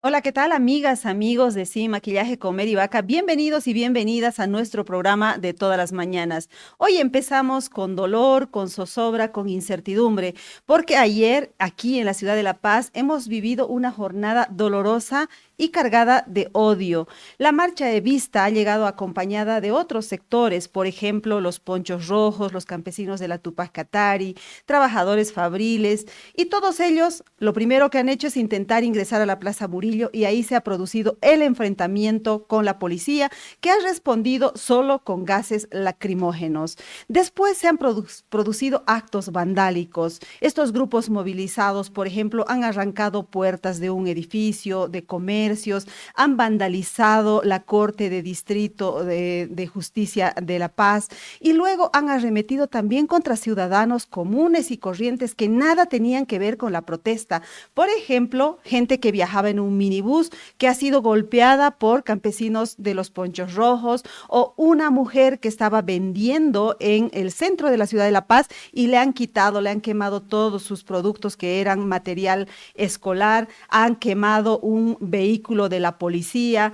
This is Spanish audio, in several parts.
Hola, ¿qué tal, amigas, amigos de Sin Maquillaje con Mary Vaca? Bienvenidos y bienvenidas a nuestro programa de todas las mañanas. Hoy empezamos con dolor, con zozobra, con incertidumbre, porque ayer aquí en la ciudad de La Paz hemos vivido una jornada dolorosa y cargada de odio. La marcha de Vista ha llegado acompañada de otros sectores, por ejemplo, los ponchos rojos, los campesinos de la Tupac Katari, trabajadores fabriles, y todos ellos lo primero que han hecho es intentar ingresar a la Plaza Murillo y ahí se ha producido el enfrentamiento con la policía, que ha respondido solo con gases lacrimógenos. Después se han producido actos vandálicos. Estos grupos movilizados, por ejemplo, han arrancado puertas de un edificio, de comercios, han vandalizado la Corte de Distrito de Justicia de La Paz y luego han arremetido también contra ciudadanos comunes y corrientes que nada tenían que ver con la protesta. Por ejemplo, gente que viajaba en un minibús que ha sido golpeada por campesinos de los Ponchos Rojos, o una mujer que estaba vendiendo en el centro de la ciudad de La Paz y le han quitado, le han quemado todos sus productos que eran material escolar, han quemado un vehículo de la policía,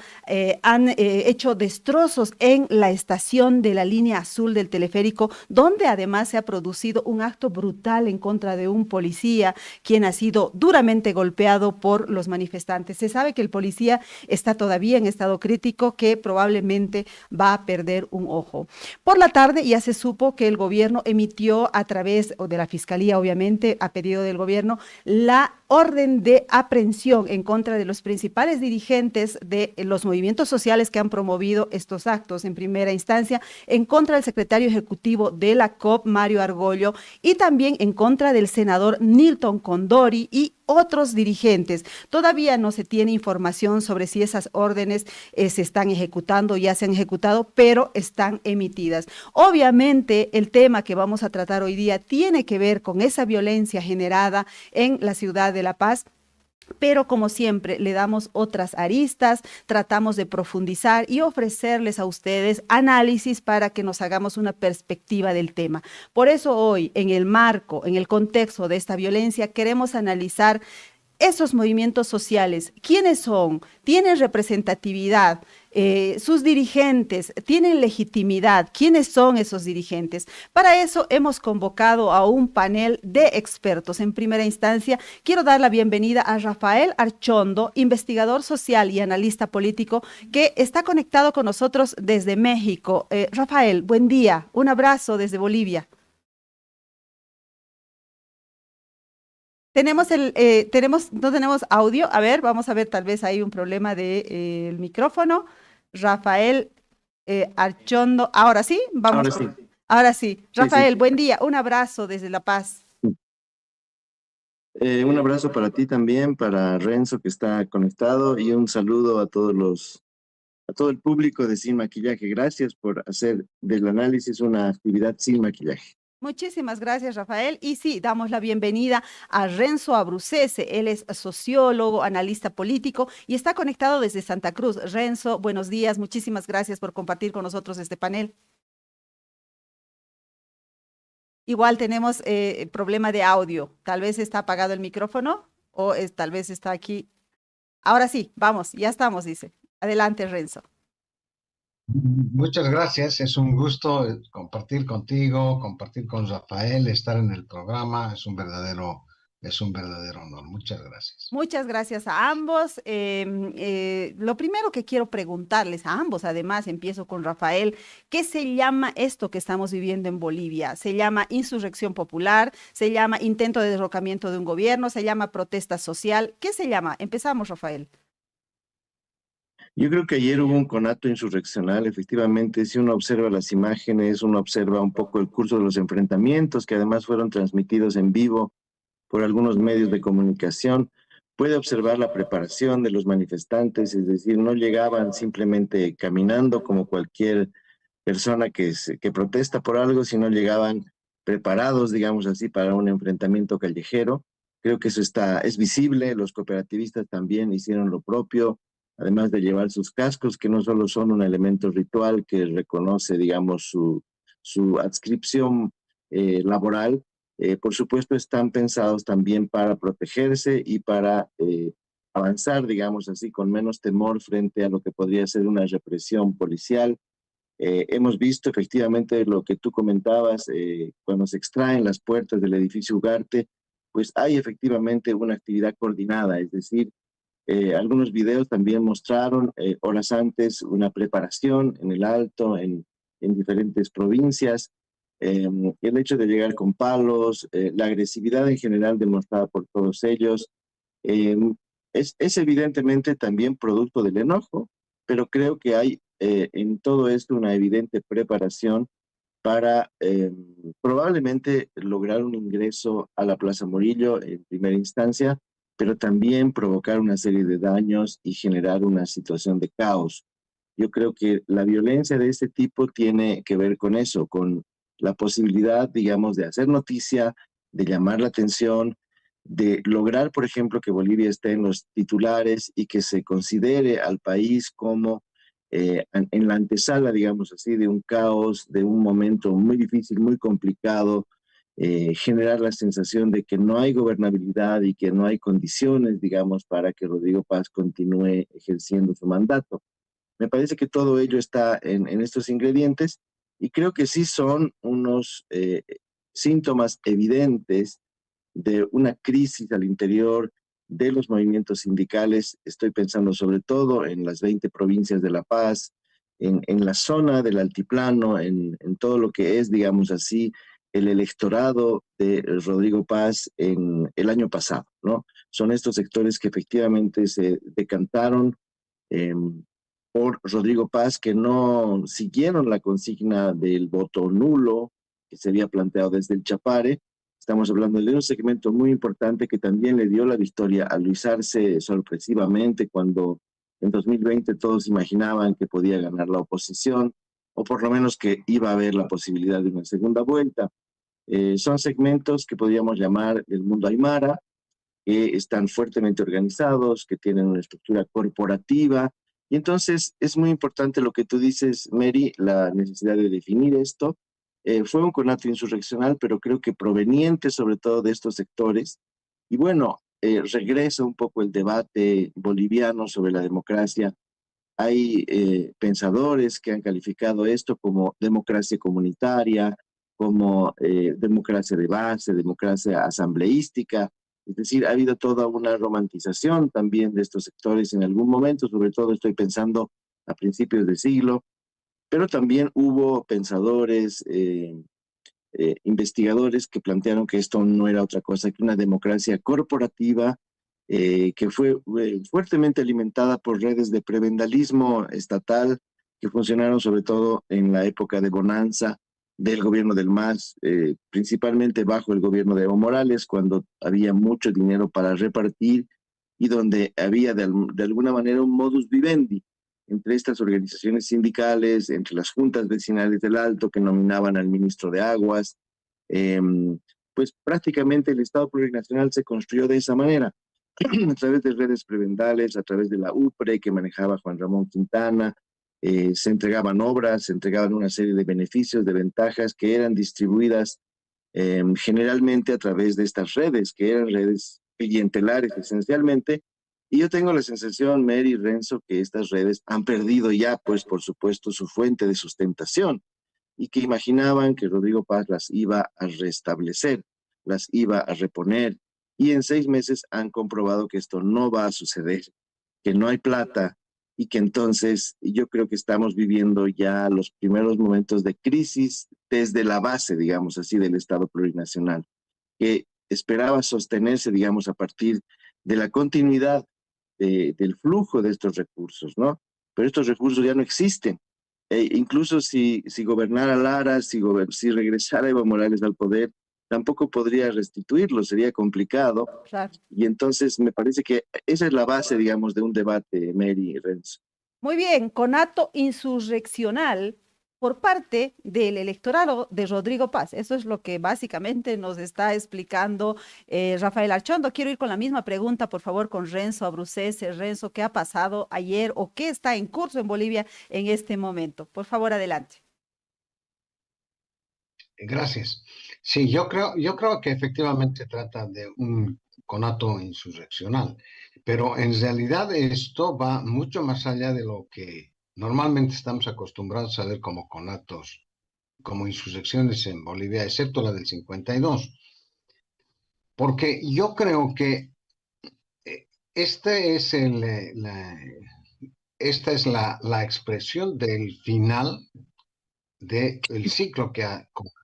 han hecho destrozos en la estación de la línea azul del teleférico, donde además se ha producido un acto brutal en contra de un policía, quien ha sido duramente golpeado por los manifestantes. Se sabe que el policía está todavía en estado crítico, que probablemente va a perder un ojo. Por la tarde ya se supo que el gobierno emitió a través de la fiscalía, obviamente, a pedido del gobierno, la orden de aprehensión en contra de los principales dirigentes de los movimientos sociales que han promovido estos actos. En primera instancia, en contra del secretario ejecutivo de la COP, Mario Argollo, y también en contra del senador Nilton Condori y otros dirigentes. Todavía no se tiene información sobre si esas órdenes se están ejecutando, ya se han ejecutado, pero están emitidas. Obviamente, el tema que vamos a tratar hoy día tiene que ver con esa violencia generada en la ciudad de La Paz, pero como siempre le damos otras aristas, tratamos de profundizar y ofrecerles a ustedes análisis para que nos hagamos una perspectiva del tema. Por eso hoy, en el marco, en el contexto de esta violencia, queremos analizar esos movimientos sociales. ¿Quiénes son? ¿Tienen representatividad? Sus dirigentes tienen legitimidad. ¿Quiénes son esos dirigentes? Para eso hemos convocado a un panel de expertos. En primera instancia, quiero dar la bienvenida a Rafael Archondo, investigador social y analista político, que está conectado con nosotros desde México. Rafael, buen día. Un abrazo desde Bolivia. No tenemos audio. A ver, vamos a ver, tal vez hay un problema del micrófono. Rafael Archondo, ahora sí, vamos. Ahora sí, Ahora sí. sí, sí. Rafael, buen día. Un abrazo desde La Paz. Un abrazo para ti también, para Renzo que está conectado y un saludo a a todo el público de Sin Maquillaje. Gracias por hacer del análisis una actividad sin maquillaje. Muchísimas gracias, Rafael. Y sí, damos la bienvenida a Renzo Abrucese. Él es sociólogo, analista político y está conectado desde Santa Cruz. Renzo, buenos días. Muchísimas gracias por compartir con nosotros este panel. Igual tenemos problema de audio. Tal vez está apagado el micrófono o tal vez está aquí. Ahora sí, vamos, ya estamos, dice. Adelante, Renzo. Muchas gracias, es un gusto compartir contigo, compartir con Rafael, estar en el programa, es un verdadero honor. Muchas gracias. Muchas gracias a ambos. Lo primero que quiero preguntarles a ambos, además, empiezo con Rafael, ¿qué se llama esto que estamos viviendo en Bolivia? ¿Se llama insurrección popular? ¿Se llama intento de derrocamiento de un gobierno? ¿Se llama protesta social? ¿Qué se llama? Empezamos, Rafael. Yo creo que ayer hubo un conato insurreccional, efectivamente, si uno observa las imágenes, uno observa un poco el curso de los enfrentamientos, que además fueron transmitidos en vivo por algunos medios de comunicación, puede observar la preparación de los manifestantes, es decir, no llegaban simplemente caminando como cualquier persona que protesta por algo, sino llegaban preparados, digamos así, para un enfrentamiento callejero. Creo que es visible, los cooperativistas también hicieron lo propio, además de llevar sus cascos, que no solo son un elemento ritual que reconoce, digamos, su adscripción laboral, por supuesto están pensados también para protegerse y para avanzar, digamos así, con menos temor frente a lo que podría ser una represión policial. Hemos visto efectivamente lo que tú comentabas, cuando se extraen las puertas del edificio Ugarte, pues hay efectivamente una actividad coordinada, es decir, algunos videos también mostraron horas antes una preparación en el Alto, en diferentes provincias. El hecho de llegar con palos, la agresividad en general demostrada por todos ellos, eh, es evidentemente también producto del enojo, pero creo que hay en todo esto una evidente preparación para probablemente lograr un ingreso a la Plaza Morillo en primera instancia, pero también provocar una serie de daños y generar una situación de caos. Yo creo que la violencia de este tipo tiene que ver con eso, con la posibilidad, digamos, de hacer noticia, de llamar la atención, de lograr, por ejemplo, que Bolivia esté en los titulares y que se considere al país como en la antesala, digamos así, de un caos, de un momento muy difícil, muy complicado, generar la sensación de que no hay gobernabilidad y que no hay condiciones, digamos, para que Rodrigo Paz continúe ejerciendo su mandato. Me parece que todo ello está en estos ingredientes y creo que sí son unos síntomas evidentes de una crisis al interior de los movimientos sindicales. Estoy pensando sobre todo en las 20 provincias de La Paz, en la zona del altiplano, en todo lo que es, digamos así, el electorado de Rodrigo Paz en el año pasado, ¿no? Son estos sectores que efectivamente se decantaron eh, por Rodrigo Paz, que no siguieron la consigna del voto nulo que se había planteado desde el Chapare. Estamos hablando de un segmento muy importante que también le dio la victoria a Luis Arce sorpresivamente cuando en 2020 todos imaginaban que podía ganar la oposición, o por lo menos que iba a haber la posibilidad de una segunda vuelta. Son segmentos que podríamos llamar el mundo aymara, que están fuertemente organizados, que tienen una estructura corporativa. Y entonces es muy importante lo que tú dices, Mary, la necesidad de definir esto. Fue un conato insurreccional, pero creo que proveniente sobre todo de estos sectores. Y bueno, regresa un poco el debate boliviano sobre la democracia. Hay pensadores que han calificado esto como democracia comunitaria, como democracia de base, democracia asambleística. Es decir, ha habido toda una romantización también de estos sectores en algún momento, sobre todo estoy pensando a principios de siglo, pero también hubo pensadores, investigadores que plantearon que esto no era otra cosa que una democracia corporativa que fue fuertemente alimentada por redes de prebendalismo estatal que funcionaron sobre todo en la época de bonanza del gobierno del MAS, principalmente bajo el gobierno de Evo Morales, cuando había mucho dinero para repartir y donde había de alguna manera un modus vivendi entre estas organizaciones sindicales, entre las juntas vecinales del Alto que nominaban al ministro de Aguas. eh, pues prácticamente el Estado plurinacional se construyó de esa manera, a través de redes prebendales, a través de la UPRE que manejaba Juan Ramón Quintana. Se entregaban obras, se entregaban una serie de beneficios, de ventajas que eran distribuidas generalmente a través de estas redes, que eran redes clientelares esencialmente. Y yo tengo la sensación, Mary y Renzo, que estas redes han perdido ya, pues por supuesto, su fuente de sustentación y que imaginaban que Rodrigo Paz las iba a restablecer, las iba a reponer. Y en 6 meses han comprobado que esto no va a suceder, que no hay plata y que entonces yo creo que estamos viviendo ya los primeros momentos de crisis desde la base, digamos así, del Estado plurinacional, que esperaba sostenerse, digamos, a partir de la continuidad del flujo de estos recursos, ¿no? Pero estos recursos ya no existen. Incluso si gobernara Lara, si regresara Evo Morales al poder, tampoco podría restituirlo, sería complicado. Claro. Y entonces me parece que esa es la base, digamos, de un debate, Mary y Renzo. Muy bien, conato insurreccional por parte del electorado de Rodrigo Paz. Eso es lo que básicamente nos está explicando Rafael Archondo. Quiero ir con la misma pregunta, por favor, con Renzo Abrucese. Renzo, ¿qué ha pasado ayer o qué está en curso en Bolivia en este momento? Por favor, adelante. Gracias. Sí, yo creo que efectivamente trata de un conato insurreccional. Pero en realidad esto va mucho más allá de lo que normalmente estamos acostumbrados a ver como conatos, como insurrecciones en Bolivia, excepto la del 52. Porque yo creo que este es esta es la expresión del final del ciclo que ha concluido.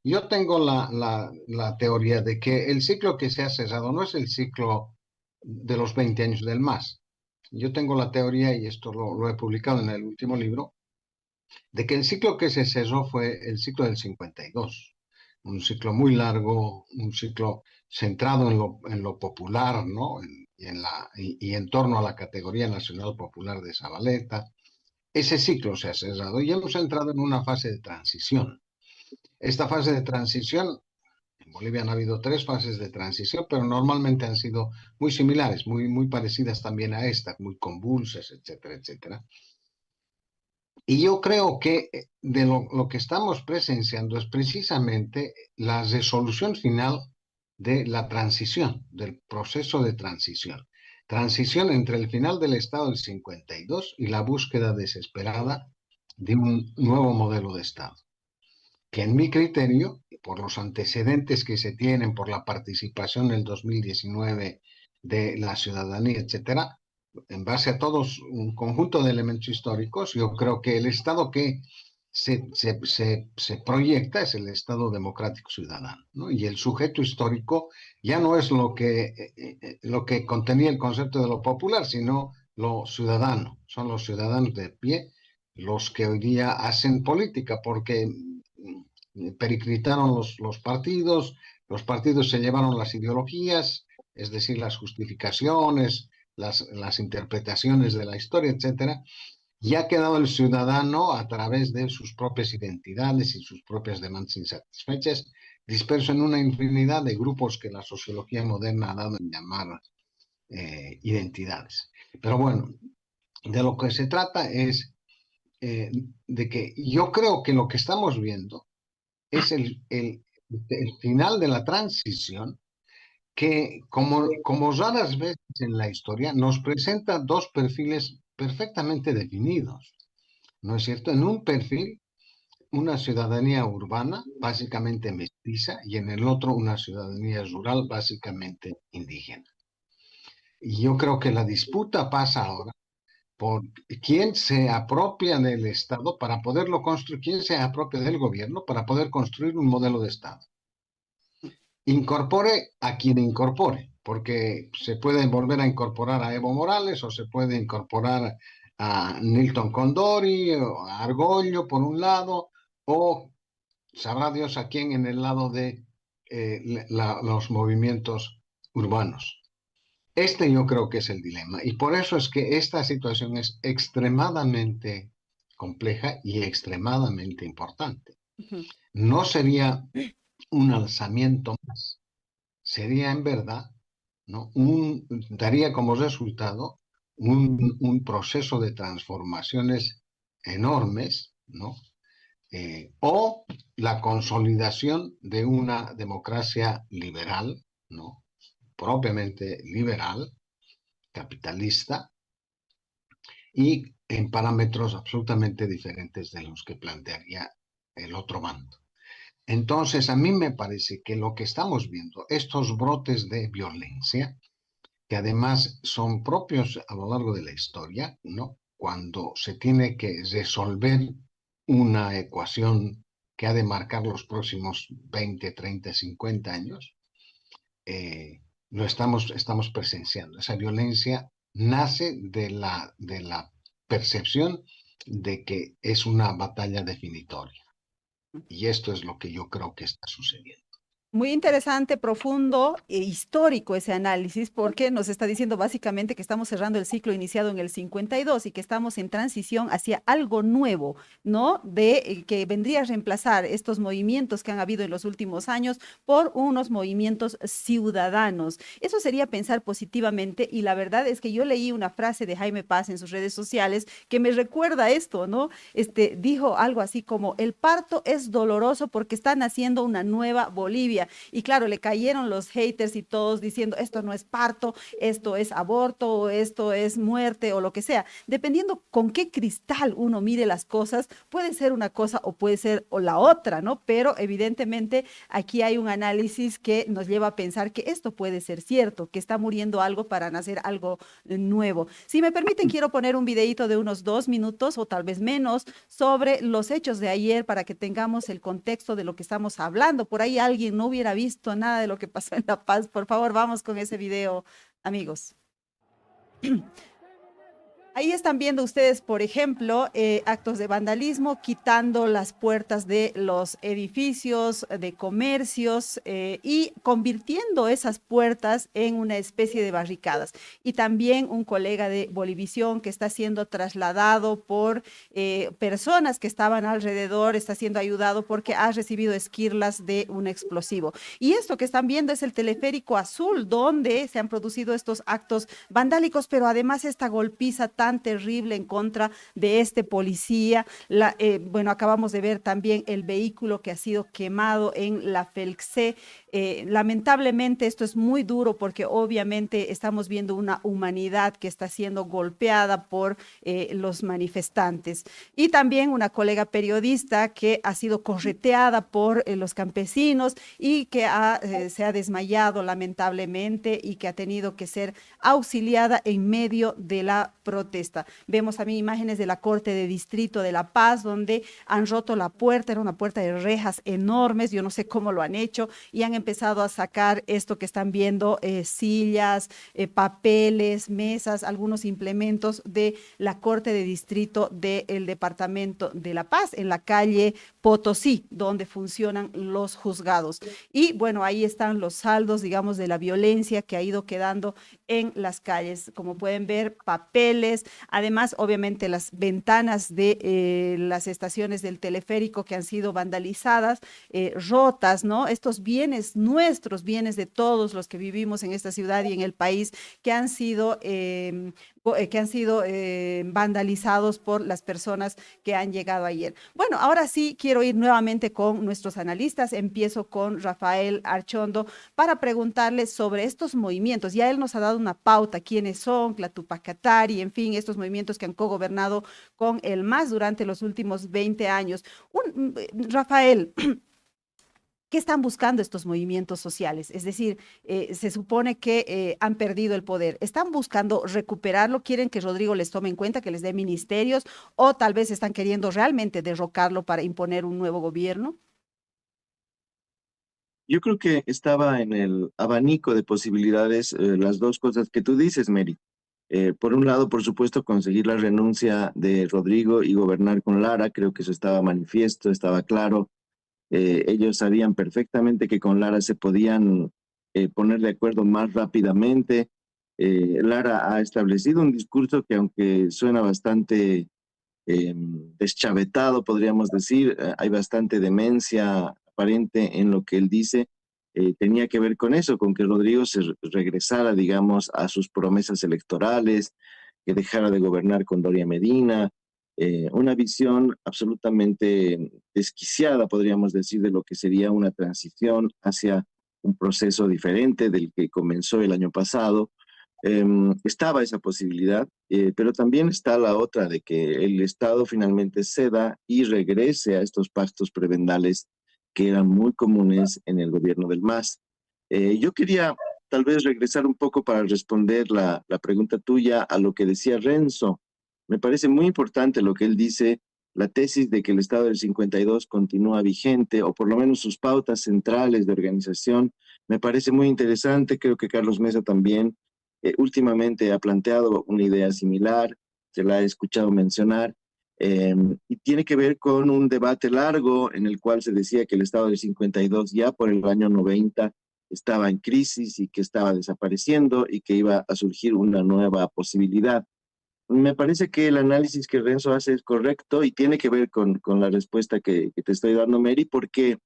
Yo tengo la teoría de que el ciclo que se ha cerrado no es el ciclo de los 20 años del MAS. Yo tengo la teoría, y esto lo he publicado en el último libro, de que el ciclo que se cerró fue el ciclo del 52, un ciclo muy largo, un ciclo centrado en lo popular, ¿no? Y en torno a la categoría nacional popular de Zabaleta. Ese ciclo se ha cerrado y hemos entrado en una fase de transición. Esta fase de transición, en Bolivia han habido 3 fases de transición, pero normalmente han sido muy similares, muy parecidas también a esta, muy convulsas, etcétera, etcétera. Y yo creo que de lo que estamos presenciando es precisamente la resolución final de la transición, del proceso de transición. Transición entre el final del Estado del 52 y la búsqueda desesperada de un nuevo modelo de Estado, que en mi criterio, por los antecedentes que se tienen, por la participación en el 2019 de la ciudadanía, etcétera, en base a todos un conjunto de elementos históricos, yo creo que el Estado que se proyecta es el Estado democrático ciudadano, ¿no? Y el sujeto histórico ya no es lo que contenía el concepto de lo popular, sino lo ciudadano. Son los ciudadanos de pie los que hoy día hacen política, porque periclitaron los partidos se llevaron las ideologías, es decir, las justificaciones, las interpretaciones de la historia, etcétera, y ha quedado el ciudadano a través de sus propias identidades y sus propias demandas insatisfechas, disperso en una infinidad de grupos que la sociología moderna ha dado en llamar identidades. Pero bueno, de lo que se trata es de que yo creo que lo que estamos viendo es el final de la transición que, como raras veces en la historia, nos presenta 2 perfiles perfectamente definidos, ¿no es cierto? En un perfil, una ciudadanía urbana, básicamente mestiza, y en el otro, una ciudadanía rural, básicamente indígena. Y yo creo que la disputa pasa ahora por quién se apropia del Estado para poderlo construir, quién se apropia del gobierno para poder construir un modelo de Estado. Incorpore a quien incorpore, porque se puede volver a incorporar a Evo Morales o se puede incorporar a Nilton Condori o a Argollo por un lado, o sabrá Dios a quién en el lado de los movimientos urbanos. Yo creo que es el dilema, y por eso es que esta situación es extremadamente compleja y extremadamente importante. Ujú. No sería un alzamiento más, sería en verdad, ¿no? Daría como resultado un proceso de transformaciones enormes, ¿no? O la consolidación de una democracia liberal, ¿no? Propiamente liberal, capitalista, y en parámetros absolutamente diferentes de los que plantearía el otro bando. Entonces, a mí me parece que lo que estamos viendo, estos brotes de violencia, que además son propios a lo largo de la historia, ¿no? Cuando se tiene que resolver una ecuación que ha de marcar los próximos 20, 30, 50 años, lo estamos presenciando. Esa violencia nace de la percepción de que es una batalla definitoria. Y esto es lo que yo creo que está sucediendo. Muy interesante, profundo e histórico ese análisis, porque nos está diciendo básicamente que estamos cerrando el ciclo iniciado en el 52 y que estamos en transición hacia algo nuevo, ¿no? Que vendría a reemplazar estos movimientos que han habido en los últimos años por unos movimientos ciudadanos. Eso sería pensar positivamente, y la verdad es que yo leí una frase de Jaime Paz en sus redes sociales que me recuerda esto, ¿no? Dijo algo así como: el parto es doloroso porque está naciendo una nueva Bolivia. policía. Y claro, le cayeron los haters y todos diciendo, esto no es parto, esto es aborto, o esto es muerte, o lo que sea. Dependiendo con qué cristal uno mire las cosas, puede ser una cosa o puede ser o la otra, ¿no? Pero evidentemente aquí hay un análisis que nos lleva a pensar que esto puede ser cierto, que está muriendo algo para nacer algo nuevo. Si me permiten, quiero poner un videíto de unos 2 minutos o tal vez menos sobre los hechos de ayer para que tengamos el contexto de lo que estamos hablando. Por ahí alguien no hubiera visto nada de lo que pasó en La Paz. Por favor, vamos con ese video, amigos. Ahí están viendo ustedes, por ejemplo, actos de vandalismo, quitando las puertas de los edificios, de comercios y convirtiendo esas puertas en una especie de barricadas. Y también un colega de Bolivisión que está siendo trasladado por personas que estaban alrededor, está siendo ayudado porque ha recibido esquirlas de un explosivo. Y esto que están viendo es el teleférico azul, donde se han producido estos actos vandálicos, pero además esta golpiza tan terrible en contra de este policía. Bueno, acabamos de ver también el vehículo que ha sido quemado en la Felxé. Lamentablemente esto es muy duro porque obviamente estamos viendo una humanidad que está siendo golpeada por los manifestantes. Y también una colega periodista que ha sido correteada por los campesinos y que se ha desmayado lamentablemente y que ha tenido que ser auxiliada en medio de la protesta. Vemos también imágenes de la Corte de Distrito de La Paz, donde han roto la puerta, era una puerta de rejas enormes, yo no sé cómo lo han hecho, y han empezado a sacar esto que están viendo, sillas, papeles, mesas, algunos implementos de la Corte de Distrito del Departamento de La Paz, en la calle Potosí, donde funcionan los juzgados. Y bueno, ahí están los saldos, digamos, de la violencia que ha ido quedando en las calles. Como pueden ver, papeles, además, obviamente, las ventanas de las estaciones del teleférico que han sido vandalizadas, rotas, ¿no? Estos bienes nuestros, bienes de todos los que vivimos en esta ciudad y en el país, que han sido vandalizados por las personas que han llegado ayer. Bueno, ahora sí quiero ir nuevamente con nuestros analistas. Empiezo con Rafael Archondo para preguntarle sobre estos movimientos. Ya él nos ha dado una pauta, quiénes son, Tlatupacatari, en fin, estos movimientos que han cogobernado con el MAS durante los últimos 20 años. Rafael, ¿qué están buscando estos movimientos sociales? Es decir, se supone que han perdido el poder. ¿Están buscando recuperarlo? ¿Quieren que Rodrigo les tome en cuenta, que les dé ministerios? ¿O tal vez están queriendo realmente derrocarlo para imponer un nuevo gobierno? Yo creo que estaba en el abanico de posibilidades las dos cosas que tú dices, Mary. Por un lado, por supuesto, conseguir la renuncia de Rodrigo y gobernar con Lara, creo que eso estaba manifiesto, estaba claro. Ellos sabían perfectamente que con Lara se podían poner de acuerdo más rápidamente. Lara ha establecido un discurso que, aunque suena bastante deschavetado, podríamos decir, hay bastante demencia aparente en lo que él dice. Tenía que ver con eso, con que Rodrigo se regresara, digamos, a sus promesas electorales, que dejara de gobernar con Doria Medina, una visión absolutamente desquiciada, podríamos decir, de lo que sería una transición hacia un proceso diferente del que comenzó el año pasado. Estaba esa posibilidad, pero también está la otra de que el Estado finalmente ceda y regrese a estos pactos prebendales que eran muy comunes en el gobierno del MAS. Yo quería tal vez regresar un poco para responder la pregunta tuya a lo que decía Renzo. Me parece muy importante lo que él dice, la tesis de que el Estado del 52 continúa vigente, o por lo menos sus pautas centrales de organización. Me parece muy interesante, creo que Carlos Mesa también últimamente ha planteado una idea similar, se la he escuchado mencionar, y tiene que ver con un debate largo en el cual se decía que el Estado del 52 ya por el año 90 estaba en crisis y que estaba desapareciendo y que iba a surgir una nueva posibilidad. Me parece que el análisis que Renzo hace es correcto y tiene que ver con la respuesta que te estoy dando, Mary, porque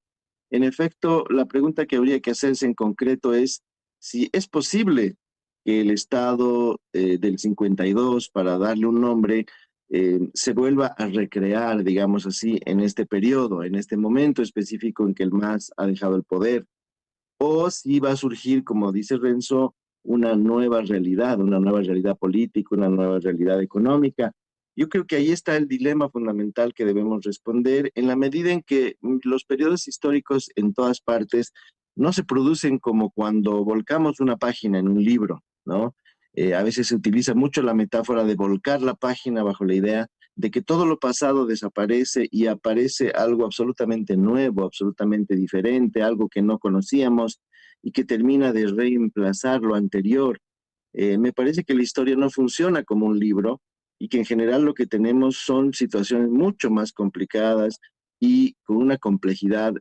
en efecto la pregunta que habría que hacerse en concreto es si es posible que el Estado del 52, para darle un nombre, se vuelva a recrear, digamos así, en este periodo, en este momento específico en que el MAS ha dejado el poder. o si va a surgir, como dice Renzo, una nueva realidad política, una nueva realidad económica. Yo creo que ahí está el dilema fundamental que debemos responder en la medida en que los periodos históricos en todas partes no se producen como cuando volcamos una página en un libro, ¿no? A veces se utiliza mucho la metáfora de volcar la página bajo la idea de que todo lo pasado desaparece y aparece algo absolutamente nuevo, absolutamente diferente, algo que no conocíamos y que termina de reemplazar lo anterior. Me parece que la historia no funciona como un libro y que en general lo que tenemos son situaciones mucho más complicadas y con una complejidad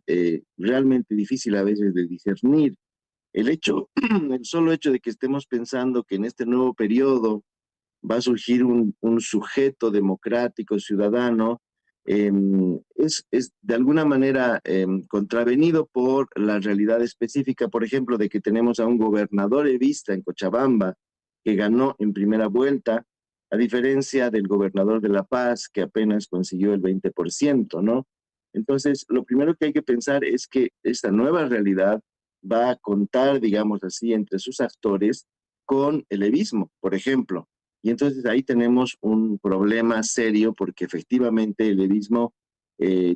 realmente difícil a veces de discernir. El hecho, el solo hecho de que estemos pensando que en este nuevo periodo va a surgir un sujeto democrático, ciudadano, es de alguna manera contravenido por la realidad específica, por ejemplo, de que tenemos a un gobernador evista en Cochabamba que ganó en primera vuelta, a diferencia del gobernador de La Paz que apenas consiguió el 20%, ¿no? Entonces, lo primero que hay que pensar es que esta nueva realidad va a contar, digamos así, entre sus actores con el evismo, por ejemplo. Y entonces ahí tenemos un problema serio porque efectivamente el levismo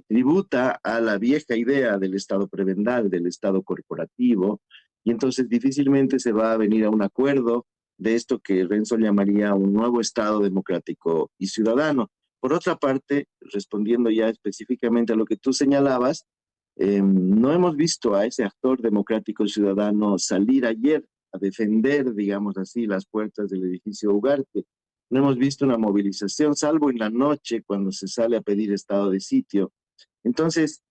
tributa a la vieja idea del Estado prebendal, del Estado corporativo, y entonces difícilmente se va a venir a un acuerdo de esto que Renzo llamaría un nuevo Estado democrático y ciudadano. Por otra parte, respondiendo ya específicamente a lo que tú señalabas, no hemos visto a ese actor democrático ciudadano salir ayer a defender, digamos así, las puertas del edificio Ugarte. No hemos visto una movilización, salvo en la noche cuando se sale a pedir estado de sitio. Entonces,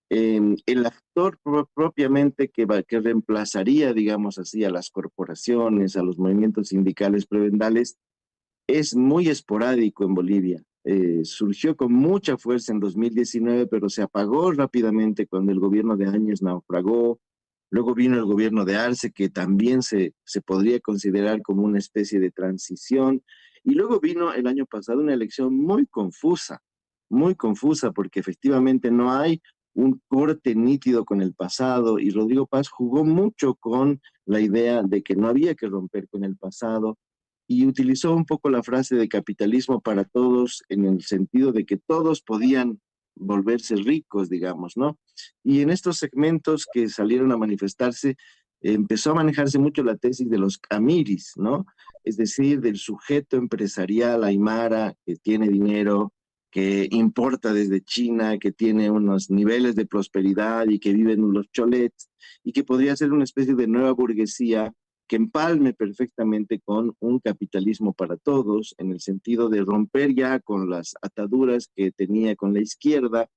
el actor propiamente que reemplazaría, digamos así, a las corporaciones, a los movimientos sindicales prebendales, es muy esporádico en Bolivia. Surgió con mucha fuerza en 2019, pero se apagó rápidamente cuando el gobierno de Áñez naufragó. Luego vino el gobierno de Arce, que también se podría considerar como una especie de transición. Y luego vino el año pasado una elección muy confusa, porque efectivamente no hay un corte nítido con el pasado y Rodrigo Paz jugó mucho con la idea de que no había que romper con el pasado y utilizó un poco la frase de capitalismo para todos en el sentido de que todos podían volverse ricos, digamos, ¿no? Y en estos segmentos que salieron a manifestarse, empezó a manejarse mucho la tesis de los amiris, ¿no? Es decir, del sujeto empresarial aymara que tiene dinero, que importa desde China, que tiene unos niveles de prosperidad y que vive en los cholets y que podría ser una especie de nueva burguesía que empalme perfectamente con un capitalismo para todos, en el sentido de romper ya con las ataduras que tenía con la izquierda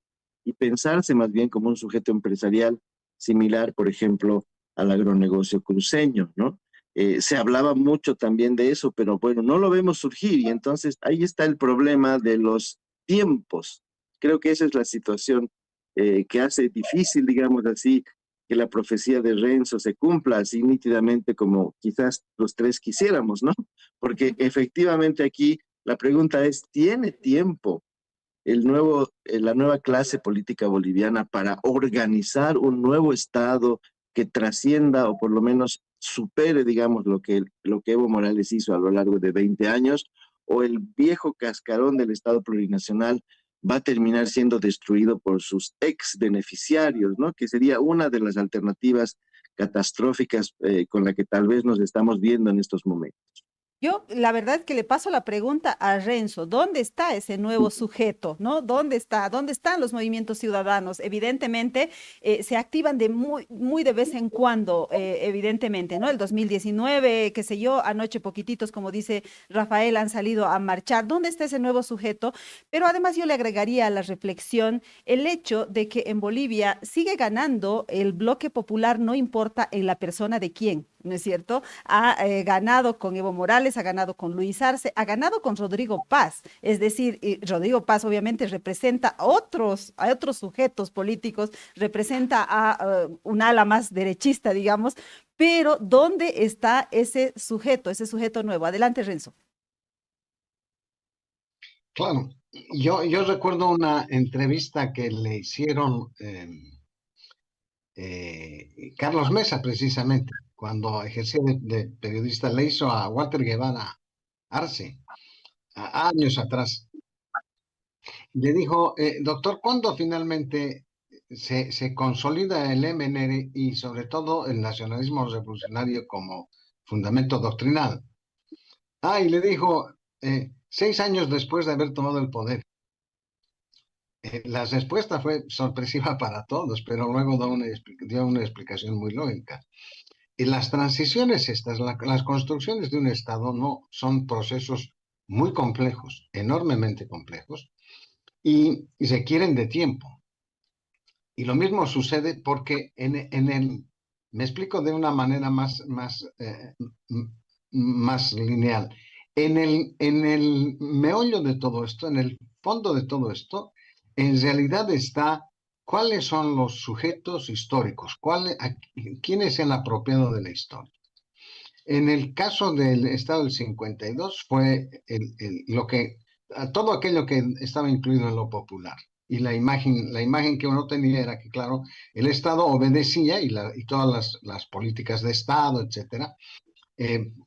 y pensarse más bien como un sujeto empresarial similar, por ejemplo, al agronegocio cruceño, ¿no? Se hablaba mucho también de eso, pero bueno, no lo vemos surgir y entonces ahí está el problema de los tiempos. Creo que esa es la situación que hace difícil, digamos así, que la profecía de Renzo se cumpla así nítidamente como quizás los tres quisiéramos, ¿no? Porque efectivamente aquí la pregunta es, ¿tiene tiempo la nueva clase política boliviana para organizar un nuevo Estado que trascienda o por lo menos supere, digamos, lo que Evo Morales hizo a lo largo de 20 años, o el viejo cascarón del Estado plurinacional va a terminar siendo destruido por sus ex beneficiarios, ¿no? Que sería una de las alternativas catastróficas con la que tal vez nos estamos viendo en estos momentos. Yo, la verdad es que le paso la pregunta a Renzo, ¿dónde está ese nuevo sujeto, no? ¿Dónde está? ¿Dónde están los movimientos ciudadanos? Evidentemente, se activan de muy de vez en cuando, evidentemente, ¿no? El 2019, qué sé yo, anoche poquititos, como dice Rafael, han salido a marchar. ¿Dónde está ese nuevo sujeto? Pero además yo le agregaría a la reflexión el hecho de que en Bolivia sigue ganando el bloque popular, no importa en la persona de quién, ¿no es cierto? Ha ganado con Evo Morales, ha ganado con Luis Arce, ha ganado con Rodrigo Paz. Es decir, Rodrigo Paz obviamente representa a otros sujetos políticos, representa a un ala más derechista, digamos, pero ¿dónde está ese sujeto nuevo? Adelante, Renzo. Claro, yo recuerdo una entrevista que le hicieron Carlos Mesa, precisamente, cuando ejercía de periodista, le hizo a Walter Guevara Arce, años atrás. Le dijo, doctor, ¿cuándo finalmente se consolida el MNR y sobre todo el nacionalismo revolucionario como fundamento doctrinal? Y le dijo, 6 años después de haber tomado el poder. La respuesta fue sorpresiva para todos, pero luego dio una explicación muy lógica. Y las transiciones estas, las construcciones de un Estado no son procesos muy complejos, enormemente complejos, y requieren de tiempo. Y lo mismo sucede porque me explico de una manera más lineal. En el meollo de todo esto, en el fondo de todo esto, en realidad está cuáles son los sujetos históricos, quiénes se han apropiado de la historia. En el caso del Estado del 52 fue todo aquello que estaba incluido en lo popular. Y la imagen que uno tenía era que, claro, el Estado obedecía y todas las políticas de Estado, etcétera,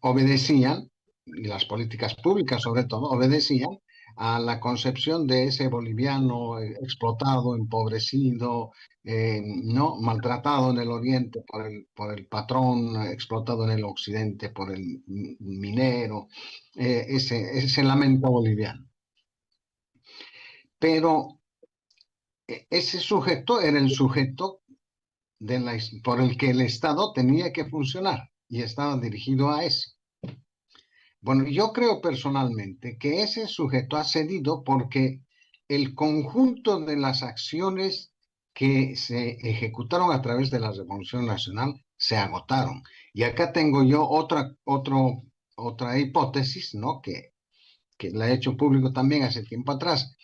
obedecían, y las políticas públicas sobre todo, obedecían a la concepción de ese boliviano explotado, empobrecido, no maltratado en el oriente por el patrón, explotado en el occidente por el minero, ese lamento boliviano. Pero ese sujeto era el sujeto por el que el Estado tenía que funcionar y estaba dirigido a ese. Bueno, yo creo personalmente que ese sujeto ha cedido porque el conjunto de las acciones que se ejecutaron a través de la Revolución Nacional se agotaron. Y acá tengo yo otra hipótesis, ¿no? Que la he hecho público también hace tiempo atrás,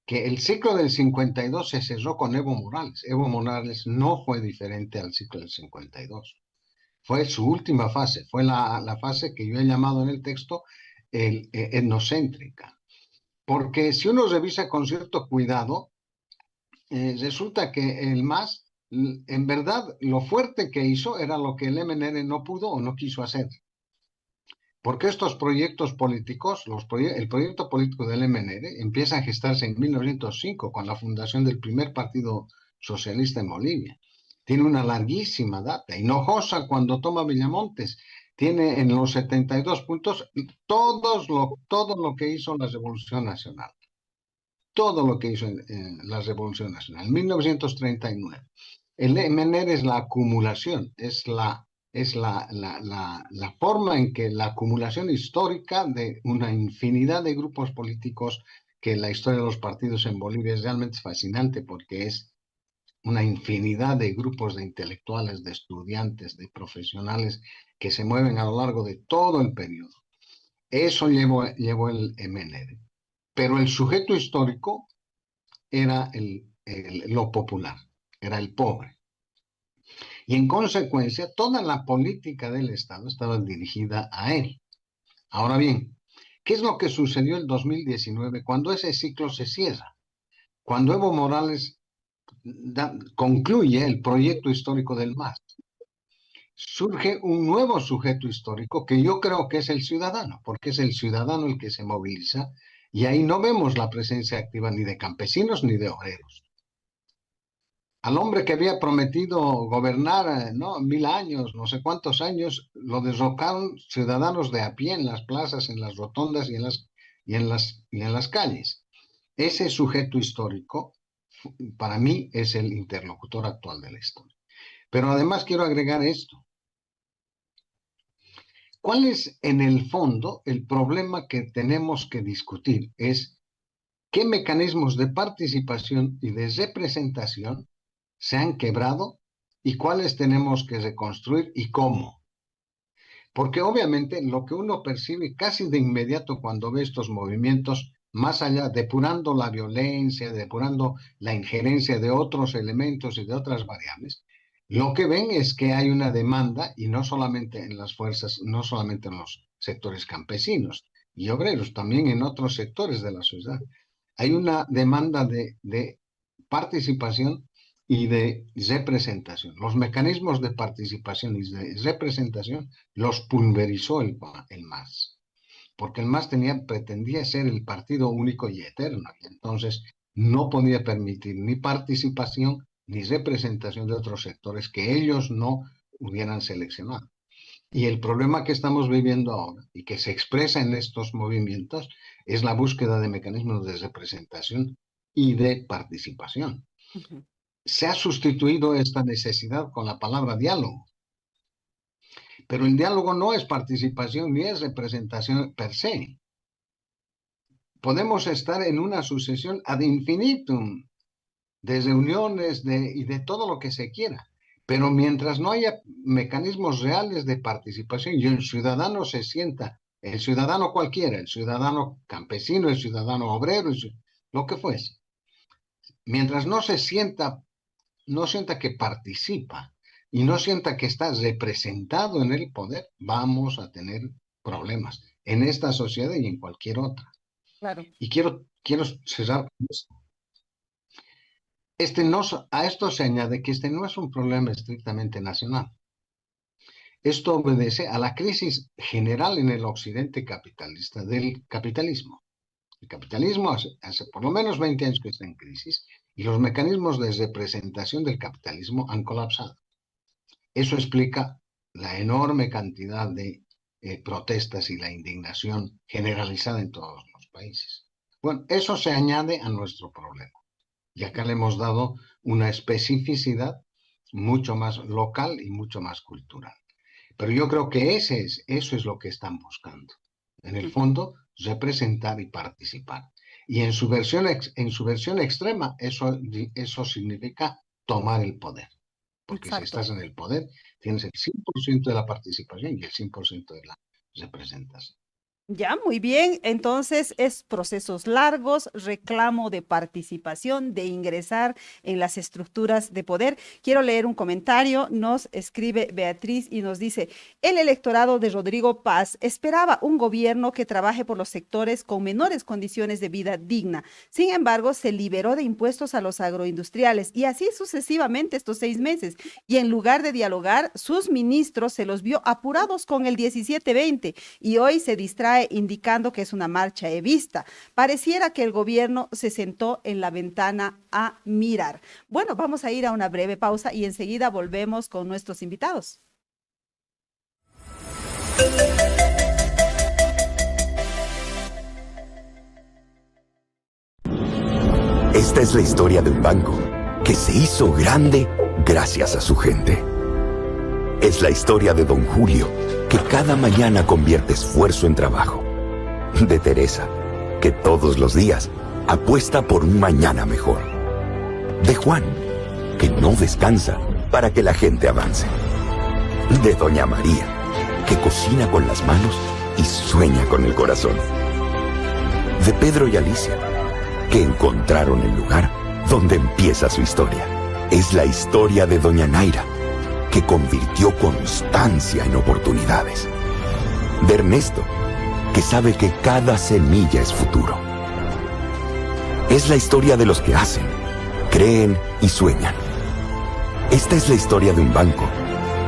que el ciclo del 52 se cerró con Evo Morales. Evo Morales no fue diferente al ciclo del 52. Fue su última fase, fue la fase que yo he llamado en el texto etnocéntrica. Porque si uno revisa con cierto cuidado, resulta que el MAS, en verdad, lo fuerte que hizo era lo que el MNR no pudo o no quiso hacer. Porque estos proyectos políticos, el proyecto político del MNR empieza a gestarse en 1905, con la fundación del primer partido socialista en Bolivia. Tiene una larguísima data. Hinojosa, cuando toma Villamontes, tiene en los 72 puntos todo lo que hizo la Revolución Nacional. Todo lo que hizo en la Revolución Nacional. En 1939. El MNR es la acumulación, es la forma en que la acumulación histórica de una infinidad de grupos políticos, que la historia de los partidos en Bolivia es realmente fascinante porque es una infinidad de grupos de intelectuales, de estudiantes, de profesionales que se mueven a lo largo de todo el periodo. Eso llevó el MNR. Pero el sujeto histórico era lo popular, era el pobre. Y en consecuencia, toda la política del Estado estaba dirigida a él. Ahora bien, ¿qué es lo que sucedió en 2019 cuando ese ciclo se cierra? Cuando Evo Morales concluye el proyecto histórico del MAS. Surge un nuevo sujeto histórico que yo creo que es el ciudadano, porque es el ciudadano el que se moviliza, y ahí no vemos la presencia activa ni de campesinos ni de obreros. Al hombre que había prometido gobernar, ¿no?, 1000 años, no sé cuántos años, lo derrocaron ciudadanos de a pie en las plazas, en las rotondas y en las calles. Ese sujeto histórico, para mí, es el interlocutor actual de la historia. Pero además quiero agregar esto. ¿Cuál es, en el fondo, el problema que tenemos que discutir? Es qué mecanismos de participación y de representación se han quebrado y cuáles tenemos que reconstruir y cómo. Porque obviamente lo que uno percibe casi de inmediato cuando ve estos movimientos, más allá, depurando la violencia, depurando la injerencia de otros elementos y de otras variables, lo que ven es que hay una demanda, y no solamente en las fuerzas, no solamente en los sectores campesinos y obreros, también en otros sectores de la sociedad. Hay una demanda de participación y de representación. Los mecanismos de participación y de representación los pulverizó el MAS, porque el MAS pretendía ser el partido único y eterno, y entonces no podía permitir ni participación ni representación de otros sectores que ellos no hubieran seleccionado. Y el problema que estamos viviendo ahora y que se expresa en estos movimientos es la búsqueda de mecanismos de representación y de participación. Ujú. Se ha sustituido esta necesidad con la palabra diálogo, pero el diálogo no es participación ni es representación per se. Podemos estar en una sucesión ad infinitum de reuniones y de todo lo que se quiera, pero mientras no haya mecanismos reales de participación y el ciudadano se sienta, el ciudadano cualquiera, el ciudadano campesino, el ciudadano obrero, lo que fuese, mientras no sienta que participa y no sienta que está representado en el poder, vamos a tener problemas en esta sociedad y en cualquier otra. Claro. Y quiero cerrar con esto. A esto se añade que este no es un problema estrictamente nacional. Esto obedece a la crisis general en el occidente capitalista del capitalismo. El capitalismo hace por lo menos 20 años que está en crisis y los mecanismos de representación del capitalismo han colapsado. Eso explica la enorme cantidad de protestas y la indignación generalizada en todos los países. Bueno, eso se añade a nuestro problema. Y acá le hemos dado una especificidad mucho más local y mucho más cultural. Pero yo creo que eso es lo que están buscando. En el fondo, representar y participar. Y en su versión extrema, eso significa tomar el poder. Porque Exacto. si estás en el poder, tienes el 100% de la participación y el 100% de la representación. Ya, muy bien. Entonces, es procesos largos, reclamo de participación, de ingresar en las estructuras de poder. Quiero leer un comentario. Nos escribe Beatriz y nos dice, el electorado de Rodrigo Paz esperaba un gobierno que trabaje por los sectores con menores condiciones de vida digna. Sin embargo, se liberó de impuestos a los agroindustriales y así sucesivamente estos 6 meses. Y en lugar de dialogar, sus ministros se los vio apurados con el 17-20 y hoy se distrae indicando que es una marcha evista. Pareciera que el gobierno se sentó en la ventana a mirar. Bueno, vamos a ir a una breve pausa y enseguida volvemos con nuestros invitados. Esta es la historia de un banco que se hizo grande gracias a su gente. Es la historia de Don Julio, que cada mañana convierte esfuerzo en trabajo. De Teresa, que todos los días apuesta por un mañana mejor. De Juan, que no descansa para que la gente avance. De Doña María, que cocina con las manos y sueña con el corazón. De Pedro y Alicia, que encontraron el lugar donde empieza su historia. Es la historia de Doña Naira, que convirtió constancia en oportunidades. De Ernesto, que sabe que cada semilla es futuro. Es la historia de los que hacen, creen y sueñan. Esta es la historia de un banco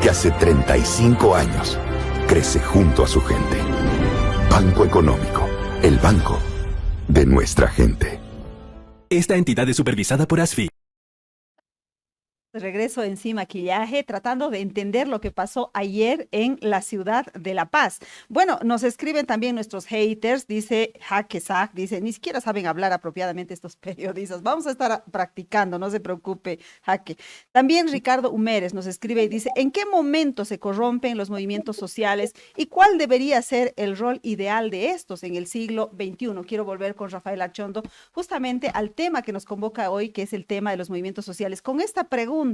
que hace 35 años crece junto a su gente. Banco Económico, el banco de nuestra gente. Esta entidad es supervisada por ASFI. Regreso en Sí Maquillaje, tratando de entender lo que pasó ayer en la ciudad de La Paz. Bueno, nos escriben también nuestros haters, dice Jaque Sac, dice, ni siquiera saben hablar apropiadamente estos periodistas. Vamos a estar practicando, no se preocupe, Jaque. También Ricardo Humérez nos escribe y dice, ¿en qué momento se corrompen los movimientos sociales y cuál debería ser el rol ideal de estos en el siglo XXI? Quiero volver con Rafael Archondo justamente al tema que nos convoca hoy, que es el tema de los movimientos sociales. Con esta pregunta,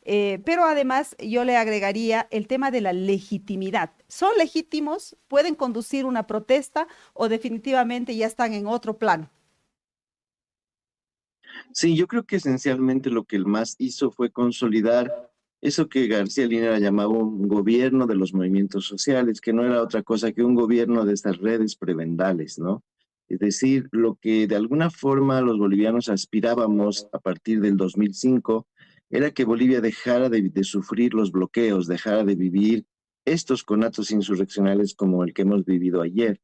pero además yo le agregaría el tema de la legitimidad. ¿Son legítimos? ¿Pueden conducir una protesta o definitivamente ya están en otro plano? Sí, yo creo que esencialmente lo que el MAS hizo fue consolidar eso que García Linera llamaba un gobierno de los movimientos sociales, que no era otra cosa que un gobierno de estas redes prebendales, ¿no? Es decir, lo que de alguna forma los bolivianos aspirábamos a partir del 2005, era que Bolivia dejara de sufrir los bloqueos, dejara de vivir estos conatos insurreccionales como el que hemos vivido ayer.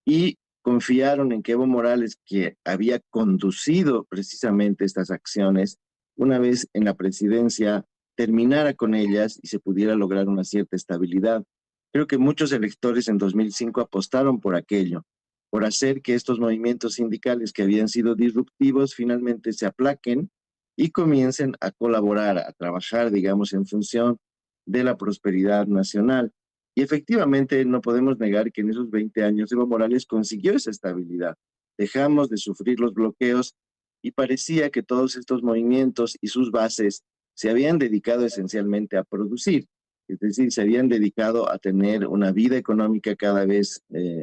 Y confiaron en que Evo Morales, que había conducido precisamente estas acciones, una vez en la presidencia, terminara con ellas y se pudiera lograr una cierta estabilidad. Creo que muchos electores en 2005 apostaron por aquello, por hacer que estos movimientos sindicales que habían sido disruptivos finalmente se aplaquen y comiencen a colaborar, a trabajar, digamos, en función de la prosperidad nacional. Y efectivamente no podemos negar que en esos 20 años Evo Morales consiguió esa estabilidad. Dejamos de sufrir los bloqueos y parecía que todos estos movimientos y sus bases se habían dedicado esencialmente a producir, es decir, se habían dedicado a tener una vida económica cada vez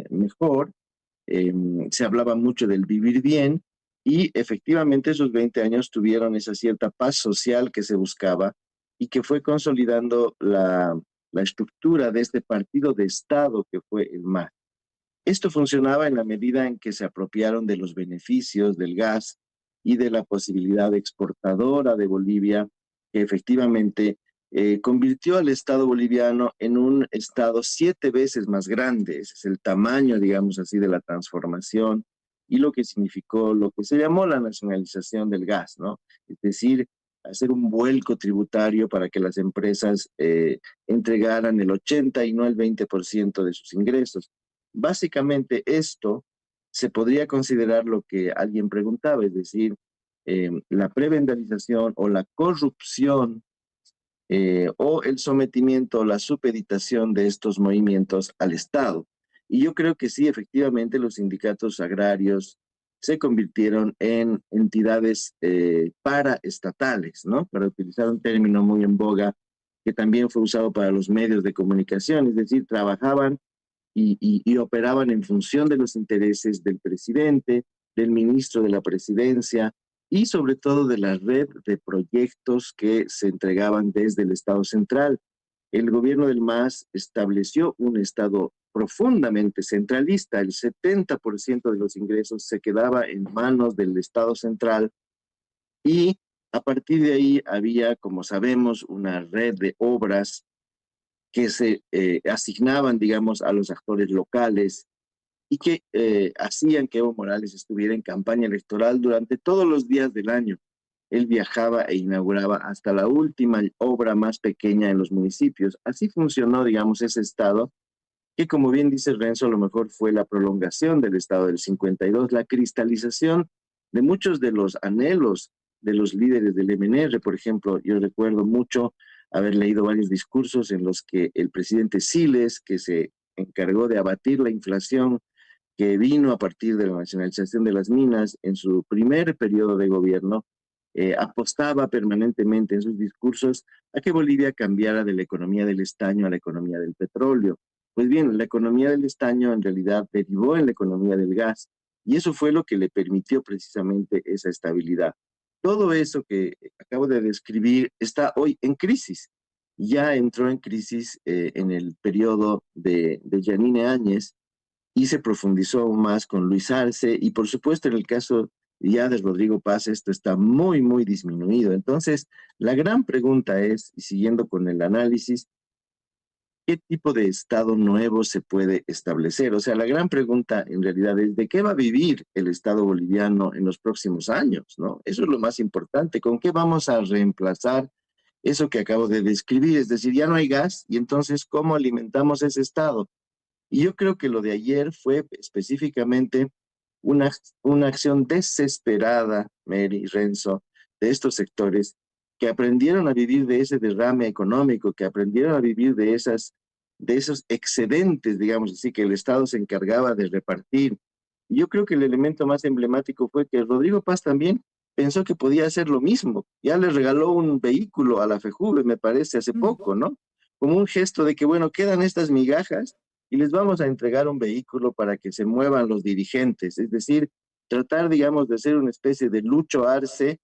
mejor. Se hablaba mucho del vivir bien y efectivamente esos 20 años tuvieron esa cierta paz social que se buscaba y que fue consolidando la estructura de este partido de Estado que fue el MAS. Esto funcionaba en la medida en que se apropiaron de los beneficios del gas y de la posibilidad exportadora de Bolivia, que efectivamente convirtió al Estado boliviano en un Estado 7 veces más grande. Ese es el tamaño, digamos así, de la transformación y lo que significó lo que se llamó la nacionalización del gas, ¿no? Es decir, hacer un vuelco tributario para que las empresas entregaran el 80 y no el 20% de sus ingresos. Básicamente esto se podría considerar lo que alguien preguntaba, es decir, la prebendalización o la corrupción o el sometimiento o la supeditación de estos movimientos al Estado. Y yo creo que sí, efectivamente, los sindicatos agrarios se convirtieron en entidades paraestatales, ¿no? Para utilizar un término muy en boga que también fue usado para los medios de comunicación, es decir, trabajaban y operaban en función de los intereses del presidente, del ministro de la presidencia y sobre todo de la red de proyectos que se entregaban desde el Estado central. El gobierno del MAS estableció un Estado profundamente centralista. El 70% de los ingresos se quedaba en manos del Estado central y a partir de ahí había, como sabemos, una red de obras que se asignaban, digamos, a los actores locales y que hacían que Evo Morales estuviera en campaña electoral durante todos los días del año. Él viajaba e inauguraba hasta la última obra más pequeña en los municipios. Así funcionó, digamos, ese Estado, que como bien dice Renzo, a lo mejor fue la prolongación del Estado del 52, la cristalización de muchos de los anhelos de los líderes del MNR. Por ejemplo, yo recuerdo mucho haber leído varios discursos en los que el presidente Siles, que se encargó de abatir la inflación que vino a partir de la nacionalización de las minas en su primer periodo de gobierno, apostaba permanentemente en sus discursos a que Bolivia cambiara de la economía del estaño a la economía del petróleo. Pues bien, la economía del estaño en realidad derivó en la economía del gas y eso fue lo que le permitió precisamente esa estabilidad. Todo eso que acabo de describir está hoy en crisis. Ya entró en crisis en el periodo de Yanine Áñez y se profundizó aún más con Luis Arce y por supuesto en el caso ya de Rodrigo Paz esto está muy, muy disminuido. Entonces, la gran pregunta es, y siguiendo con el análisis, ¿qué tipo de Estado nuevo se puede establecer? O sea, la gran pregunta en realidad es ¿de qué va a vivir el Estado boliviano en los próximos años? ¿No? Eso es lo más importante. ¿Con qué vamos a reemplazar eso que acabo de describir? Es decir, ya no hay gas y entonces ¿cómo alimentamos ese Estado? Y yo creo que lo de ayer fue específicamente una acción desesperada, Mary, Renzo, de estos sectores que aprendieron a vivir de ese derrame económico, que aprendieron a vivir de esos excedentes, digamos así, que el Estado se encargaba de repartir. Y yo creo que el elemento más emblemático fue que Rodrigo Paz también pensó que podía hacer lo mismo. Ya le regaló un vehículo a la FEJUVE, me parece, hace poco, ¿no? Como un gesto de que, bueno, quedan estas migajas y les vamos a entregar un vehículo para que se muevan los dirigentes. Es decir, tratar, digamos, de ser una especie de Lucho Arce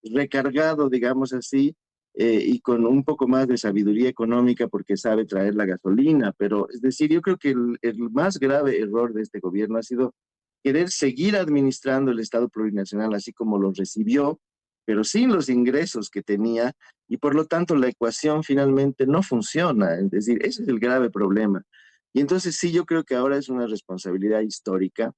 recargado, digamos así, y con un poco más de sabiduría económica porque sabe traer la gasolina. Pero, es decir, yo creo que el más grave error de este gobierno ha sido querer seguir administrando el Estado plurinacional así como lo recibió, pero sin los ingresos que tenía, y por lo tanto la ecuación finalmente no funciona. Es decir, ese es el grave problema. Y entonces sí, yo creo que ahora es una responsabilidad histórica,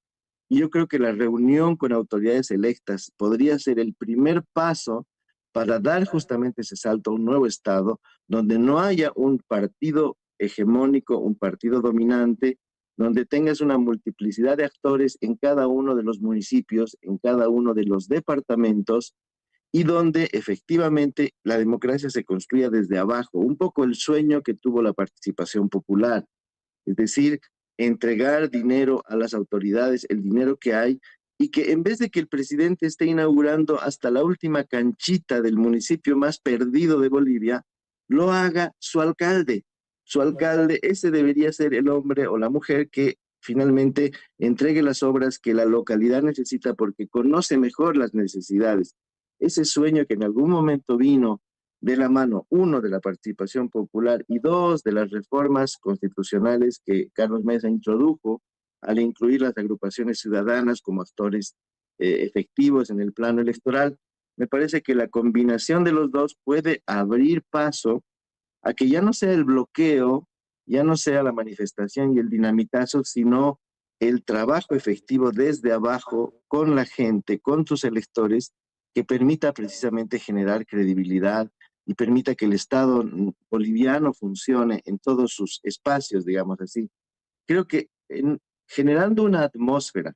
y yo creo que la reunión con autoridades electas podría ser el primer paso para dar justamente ese salto a un nuevo Estado, donde no haya un partido hegemónico, un partido dominante, donde tengas una multiplicidad de actores en cada uno de los municipios, en cada uno de los departamentos, y donde efectivamente la democracia se construya desde abajo, un poco el sueño que tuvo la participación popular, es decir, entregar dinero a las autoridades, el dinero que hay, y que en vez de que el presidente esté inaugurando hasta la última canchita del municipio más perdido de Bolivia, lo haga su alcalde. Su alcalde, ese debería ser el hombre o la mujer que finalmente entregue las obras que la localidad necesita porque conoce mejor las necesidades. Ese sueño que en algún momento vino de la mano, uno, de la participación popular y dos, de las reformas constitucionales que Carlos Mesa introdujo al incluir las agrupaciones ciudadanas como actores efectivos en el plano electoral. Me parece que la combinación de los dos puede abrir paso a que ya no sea el bloqueo, ya no sea la manifestación y el dinamitazo, sino el trabajo efectivo desde abajo con la gente, con tus electores, que permita precisamente generar credibilidad y permita que el Estado boliviano funcione en todos sus espacios, digamos así. Creo que generando una atmósfera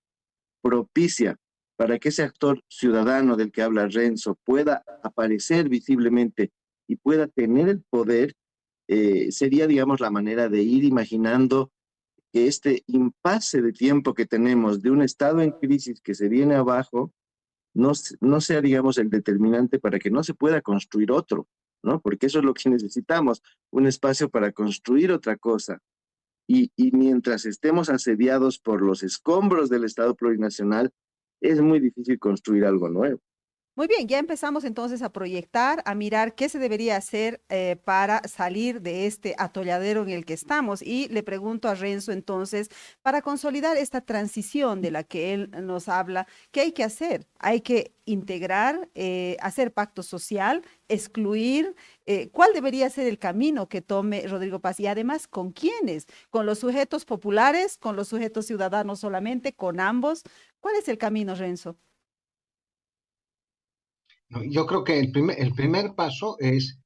propicia para que ese actor ciudadano del que habla Renzo pueda aparecer visiblemente y pueda tener el poder, sería, digamos, la manera de ir imaginando que este impasse de tiempo que tenemos de un Estado en crisis que se viene abajo, no sea, digamos, el determinante para que no se pueda construir otro, ¿no? Porque eso es lo que necesitamos, un espacio para construir otra cosa. Y mientras estemos asediados por los escombros del Estado plurinacional, es muy difícil construir algo nuevo. Muy bien, ya empezamos entonces a proyectar, a mirar qué se debería hacer para salir de este atolladero en el que estamos. Y le pregunto a Renzo entonces, para consolidar esta transición de la que él nos habla, ¿qué hay que hacer? Hay que integrar, hacer pacto social, excluir. ¿Cuál debería ser el camino que tome Rodrigo Paz? Y además, ¿con quiénes? ¿Con los sujetos populares? ¿Con los sujetos ciudadanos solamente? ¿Con ambos? ¿Cuál es el camino, Renzo? No, yo creo que el primer paso es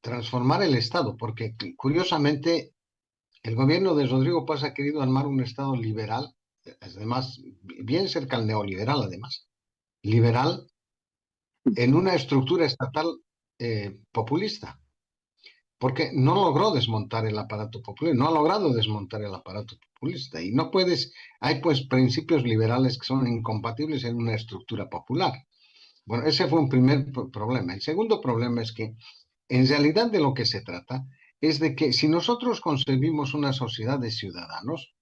transformar el Estado, porque curiosamente el gobierno de Rodrigo Paz ha querido armar un Estado liberal, además, bien cerca al neoliberal, además, liberal, en una estructura estatal populista, porque no logró desmontar el aparato popular, no ha logrado desmontar el aparato populista, y no puedes, hay pues principios liberales que son incompatibles en una estructura popular. Bueno, ese fue un primer problema. El segundo problema es que en realidad de lo que se trata es de que si nosotros concebimos una sociedad de ciudadanos,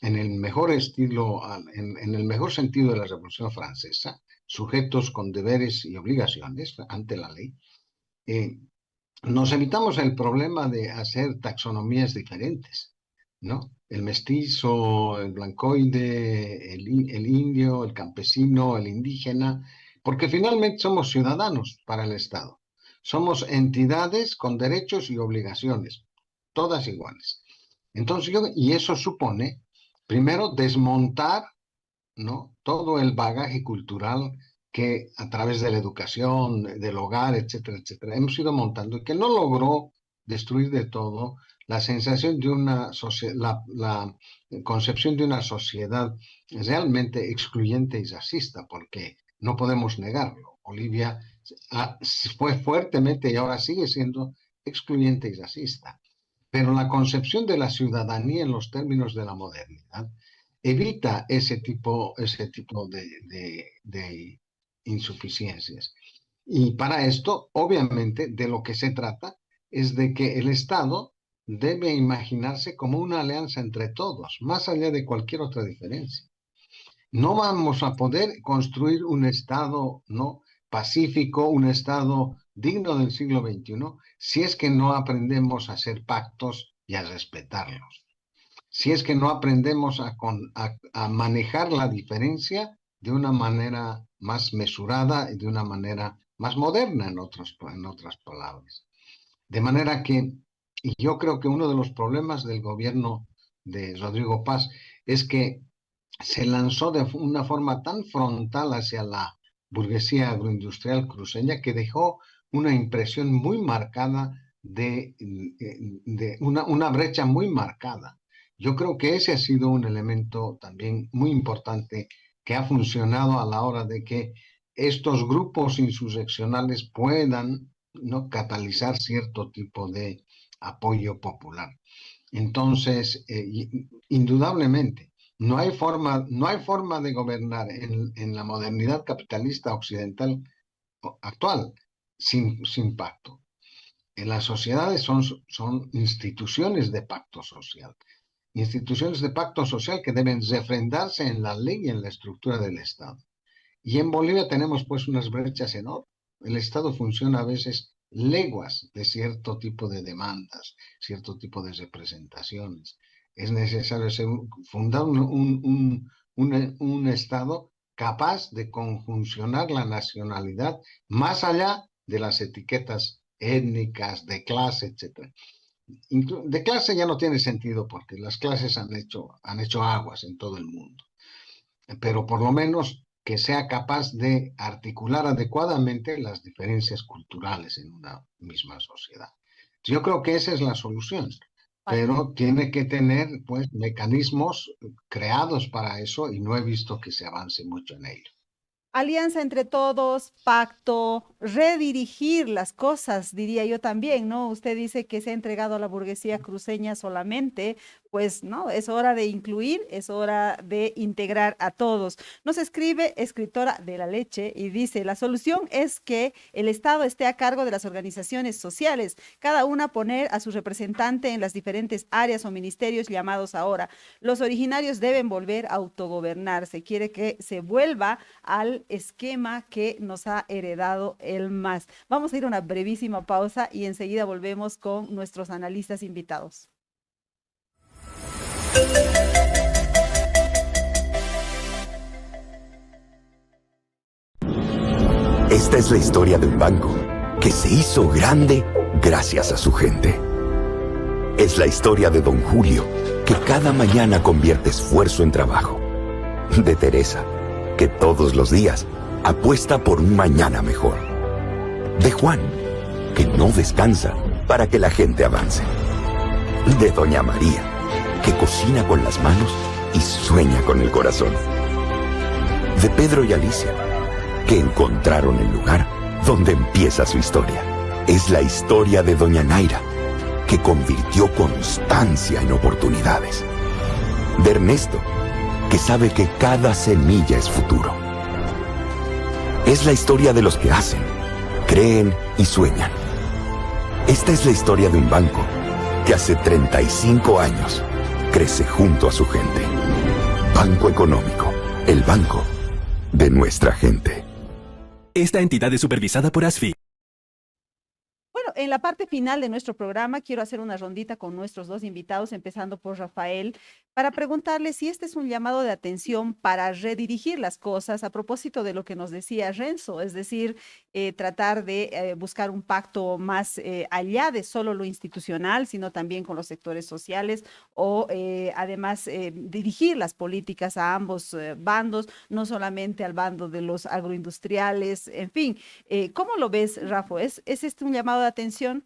en el mejor estilo, en el mejor sentido de la Revolución Francesa, sujetos con deberes y obligaciones ante la ley, nos evitamos el problema de hacer taxonomías diferentes, ¿no? El mestizo, el blancoide, el indio, el campesino, el indígena, porque finalmente somos ciudadanos para el Estado. Somos entidades con derechos y obligaciones, todas iguales. Entonces, y eso supone, primero, desmontar, ¿no?, todo el bagaje cultural que a través de la educación, del hogar, etcétera, etcétera, hemos ido montando y que no logró destruir de todo la sensación de una sociedad, la concepción de una sociedad realmente excluyente y racista, porque no podemos negarlo. Bolivia fue fuertemente y ahora sigue siendo excluyente y racista. Pero la concepción de la ciudadanía en los términos de la modernidad evita ese tipo de insuficiencias. Y para esto, obviamente, de lo que se trata es de que el Estado debe imaginarse como una alianza entre todos, más allá de cualquier otra diferencia. No vamos a poder construir un Estado, ¿no?, pacífico, un Estado digno del siglo XXI, si es que no aprendemos a hacer pactos y a respetarlos. Si es que no aprendemos a manejar la diferencia de una manera más mesurada y de una manera más moderna, en otras palabras. De manera que, y yo creo que uno de los problemas del gobierno de Rodrigo Paz es que se lanzó de una forma tan frontal hacia la burguesía agroindustrial cruceña que dejó una impresión muy marcada de una brecha muy marcada. Yo creo que ese ha sido un elemento también muy importante que ha funcionado a la hora de que estos grupos insurreccionales puedan, ¿no?, catalizar cierto tipo de apoyo popular. Entonces, indudablemente, no hay forma de gobernar en la modernidad capitalista occidental actual sin pacto. En las sociedades son instituciones de pacto social. Instituciones de pacto social que deben refrendarse en la ley y en la estructura del Estado. Y en Bolivia tenemos pues unas brechas enormes. El Estado funciona a veces leguas de cierto tipo de demandas, cierto tipo de representaciones. Es necesario fundar un Estado capaz de conjuncionar la nacionalidad más allá de las etiquetas étnicas, de clase, etc. De clase ya no tiene sentido porque las clases han hecho aguas en todo el mundo. Pero por lo menos que sea capaz de articular adecuadamente las diferencias culturales en una misma sociedad. Yo creo que esa es la solución, pero tiene que tener pues mecanismos creados para eso y no he visto que se avance mucho en ello. Alianza entre todos, pacto, redirigir las cosas, diría yo también, ¿no? Usted dice que se ha entregado a la burguesía cruceña solamente, pues no, es hora de incluir, es hora de integrar a todos. Nos escribe escritora de La Leche y dice, la solución es que el Estado esté a cargo de las organizaciones sociales, cada una poner a su representante en las diferentes áreas o ministerios llamados ahora. Los originarios deben volver a autogobernarse, quiere que se vuelva al esquema que nos ha heredado el MAS. Vamos a ir a una brevísima pausa y enseguida volvemos con nuestros analistas invitados. Esta es la historia de un banco que se hizo grande gracias a su gente. Es la historia de Don Julio, que cada mañana convierte esfuerzo en trabajo. De Teresa, que todos los días apuesta por un mañana mejor. De Juan, que no descansa para que la gente avance. De Doña María, que cocina con las manos y sueña con el corazón. De Pedro y Alicia, que encontraron el lugar donde empieza su historia. Es la historia de Doña Naira, que convirtió constancia en oportunidades. De Ernesto, que sabe que cada semilla es futuro. Es la historia de los que hacen, creen y sueñan. Esta es la historia de un banco que hace 35 años crece junto a su gente. Banco Económico, el banco de nuestra gente. Esta entidad es supervisada por ASFI. Bueno, en la parte final de nuestro programa quiero hacer una rondita con nuestros dos invitados, empezando por Rafael, para preguntarle si este es un llamado de atención para redirigir las cosas a propósito de lo que nos decía Renzo, es decir, tratar de buscar un pacto más allá de solo lo institucional, sino también con los sectores sociales o además dirigir las políticas a ambos bandos, no solamente al bando de los agroindustriales, en fin. ¿Cómo lo ves, Rafa? ¿Es este un llamado de atención?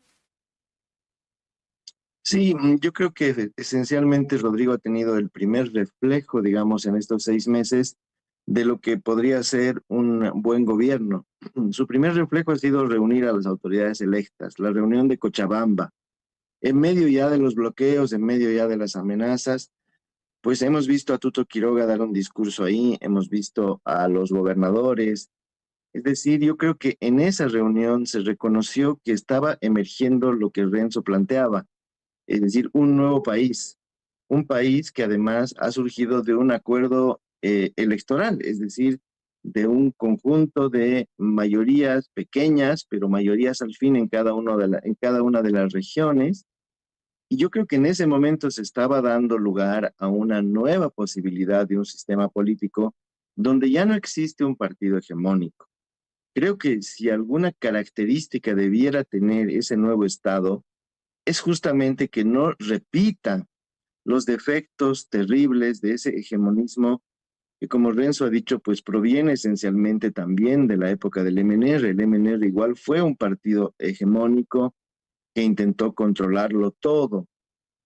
Sí, yo creo que esencialmente Rodrigo ha tenido el primer reflejo, digamos, en estos 6 meses de lo que podría ser un buen gobierno. Su primer reflejo ha sido reunir a las autoridades electas, la reunión de Cochabamba. En medio ya de los bloqueos, en medio ya de las amenazas, pues hemos visto a Tuto Quiroga dar un discurso ahí, hemos visto a los gobernadores. Es decir, yo creo que en esa reunión se reconoció que estaba emergiendo lo que Renzo planteaba, es decir, un nuevo país, un país que además ha surgido de un acuerdo electoral, es decir, de un conjunto de mayorías pequeñas, pero mayorías al fin en cada una de las regiones. Y yo creo que en ese momento se estaba dando lugar a una nueva posibilidad de un sistema político donde ya no existe un partido hegemónico. Creo que si alguna característica debiera tener ese nuevo Estado, es justamente que no repita los defectos terribles de ese hegemonismo que, como Renzo ha dicho, pues proviene esencialmente también de la época del MNR. El MNR igual fue un partido hegemónico que intentó controlarlo todo,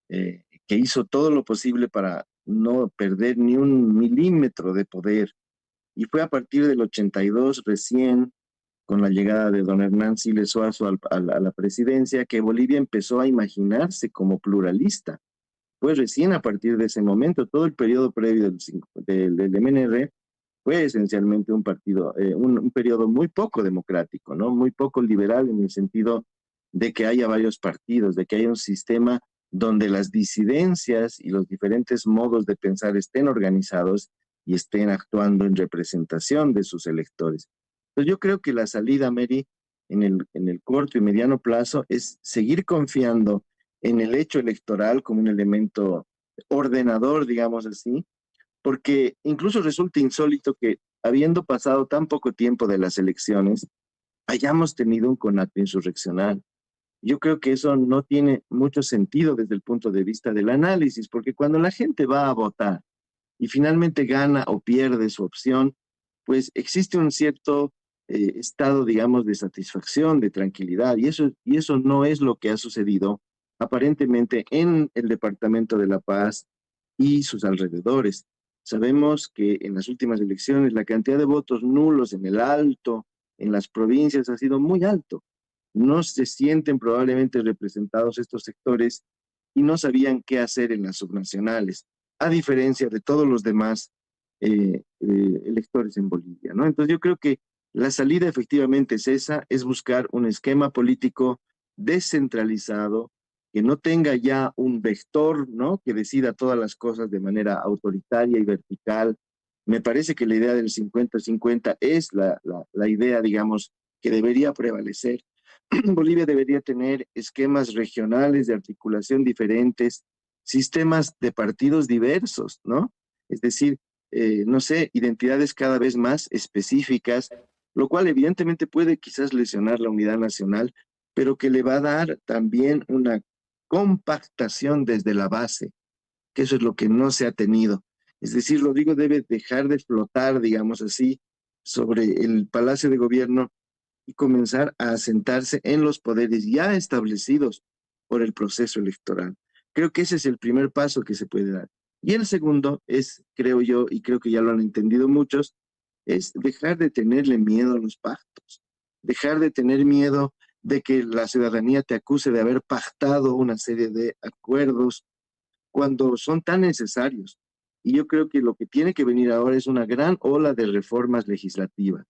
que hizo todo lo posible para no perder ni un milímetro de poder. Y fue a partir del 82 recién, con la llegada de don Hernán Siles Suazo a la presidencia, que Bolivia empezó a imaginarse como pluralista. Fue recién a partir de ese momento, todo el periodo previo del MNR fue esencialmente un partido, un periodo muy poco democrático, ¿no? Muy poco liberal en el sentido de que haya varios partidos, de que haya un sistema donde las disidencias y los diferentes modos de pensar estén organizados y estén actuando en representación de sus electores. Entonces yo creo que la salida, Mary, en el corto y mediano plazo es seguir confiando en el hecho electoral como un elemento ordenador, digamos así, porque incluso resulta insólito que, habiendo pasado tan poco tiempo de las elecciones, hayamos tenido un conato insurreccional. Yo creo que eso no tiene mucho sentido desde el punto de vista del análisis, porque cuando la gente va a votar y finalmente gana o pierde su opción, pues existe un cierto estado, digamos, de satisfacción, de tranquilidad, y eso no es lo que ha sucedido aparentemente en el Departamento de La Paz y sus alrededores. Sabemos que en las últimas elecciones la cantidad de votos nulos en el Alto, en las provincias, ha sido muy alto. No se sienten probablemente representados estos sectores y no sabían qué hacer en las subnacionales, a diferencia de todos los demás electores en Bolivia, ¿no? Entonces yo creo que la salida efectivamente es esa, es buscar un esquema político descentralizado, que no tenga ya un vector, ¿no? Que decida todas las cosas de manera autoritaria y vertical. Me parece que la idea del 50-50 es la idea, digamos, que debería prevalecer. Bolivia debería tener esquemas regionales de articulación diferentes, sistemas de partidos diversos, ¿no? Es decir, no sé, identidades cada vez más específicas, lo cual evidentemente puede quizás lesionar la unidad nacional, pero que le va a dar también una compactación desde la base, que eso es lo que no se ha tenido. Es decir, Rodrigo debe dejar de flotar, digamos así, sobre el Palacio de Gobierno y comenzar a asentarse en los poderes ya establecidos por el proceso electoral. Creo que ese es el primer paso que se puede dar. Y el segundo es, creo yo, y creo que ya lo han entendido muchos, es dejar de tenerle miedo a los pactos, dejar de tener miedo de que la ciudadanía te acuse de haber pactado una serie de acuerdos cuando son tan necesarios. Y yo creo que lo que tiene que venir ahora es una gran ola de reformas legislativas.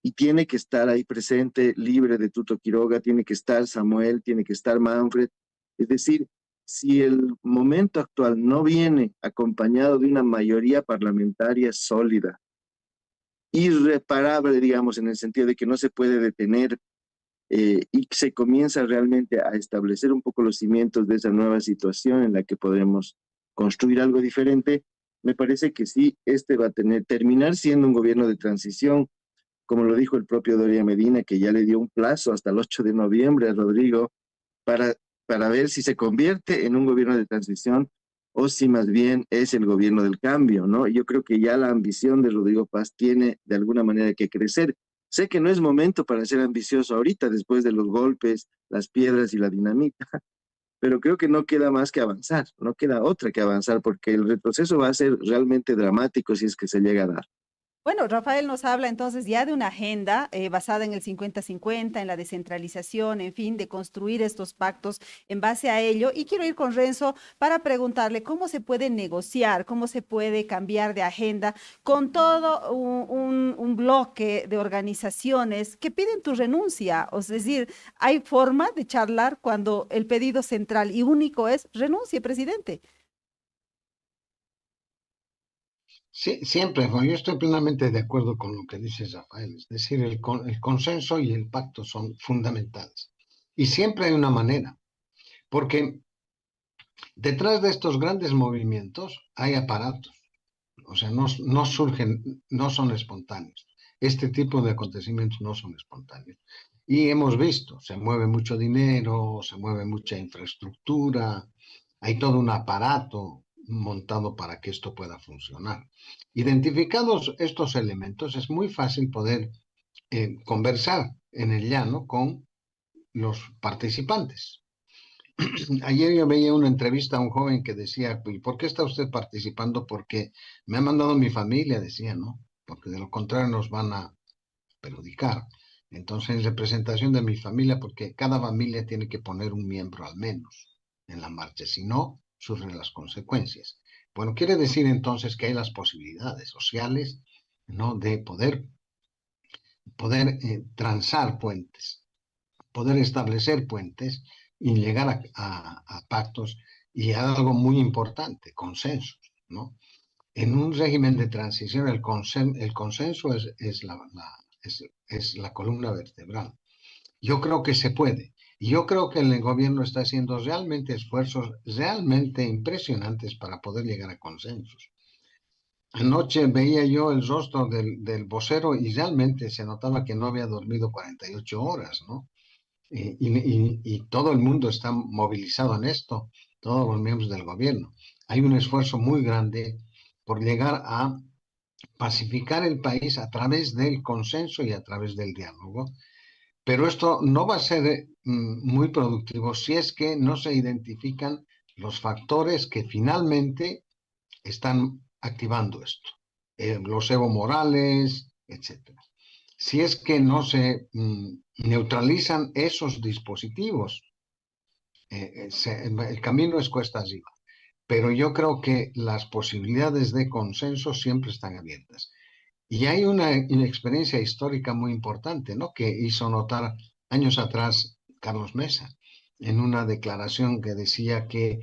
Y tiene que estar ahí presente, libre de Tuto Quiroga, tiene que estar Samuel, tiene que estar Manfred. Es decir, si el momento actual no viene acompañado de una mayoría parlamentaria sólida, irreparable, digamos, en el sentido de que no se puede detener y se comienza realmente a establecer un poco los cimientos de esa nueva situación en la que podremos construir algo diferente, me parece que sí, este va a terminar siendo un gobierno de transición, como lo dijo el propio Doria Medina, que ya le dio un plazo hasta el 8 de noviembre a Rodrigo para ver si se convierte en un gobierno de transición o si más bien es el gobierno del cambio, ¿no? Yo creo que ya la ambición de Rodrigo Paz tiene de alguna manera que crecer. Sé que no es momento para ser ambicioso ahorita, después de los golpes, las piedras y la dinamita, pero creo que no queda más que avanzar, no queda otra que avanzar, porque el retroceso va a ser realmente dramático si es que se llega a dar. Bueno, Rafael nos habla entonces ya de una agenda basada en el 50-50, en la descentralización, en fin, de construir estos pactos en base a ello. Y quiero ir con Renzo para preguntarle cómo se puede negociar, cómo se puede cambiar de agenda con todo un bloque de organizaciones que piden tu renuncia. O es decir, hay forma de charlar cuando el pedido central y único es renuncie, presidente. Sí, siempre, Juan, yo estoy plenamente de acuerdo con lo que dice Rafael, es decir, el consenso y el pacto son fundamentales. Y siempre hay una manera, porque detrás de estos grandes movimientos hay aparatos, O sea, no surgen, no son espontáneos. Este tipo de acontecimientos no son espontáneos. Y hemos visto, se mueve mucho dinero, se mueve mucha infraestructura, hay todo un aparato montado para que esto pueda funcionar. Identificados estos elementos, es muy fácil poder conversar en el llano con los participantes. Ayer yo veía una entrevista a un joven que decía, ¿y por qué está usted participando? Porque me ha mandado mi familia, decía, ¿no? Porque de lo contrario nos van a perjudicar. Entonces, en representación de mi familia, porque cada familia tiene que poner un miembro al menos en la marcha, si no, sufren las consecuencias. Bueno, quiere decir entonces que hay las posibilidades sociales, ¿no? De poder transar puentes, poder establecer puentes y llegar a pactos y a algo muy importante, consensos, ¿no? En un régimen de transición, el consenso es la columna vertebral. Yo creo que se puede. Y yo creo que el gobierno está haciendo realmente esfuerzos realmente impresionantes para poder llegar a consensos. Anoche veía yo el rostro del vocero y realmente se notaba que no había dormido 48 horas, ¿no? Y todo el mundo está movilizado en esto, todos los miembros del gobierno. Hay un esfuerzo muy grande por llegar a pacificar el país a través del consenso y a través del diálogo, pero esto no va a ser muy productivo si es que no se identifican los factores que finalmente están activando esto, los Evo Morales, etcétera. Si es que no se neutralizan esos dispositivos, el camino es cuesta arriba. Pero yo creo que las posibilidades de consenso siempre están abiertas. Y hay una experiencia histórica muy importante, ¿no? Que hizo notar años atrás Carlos Mesa, en una declaración que decía que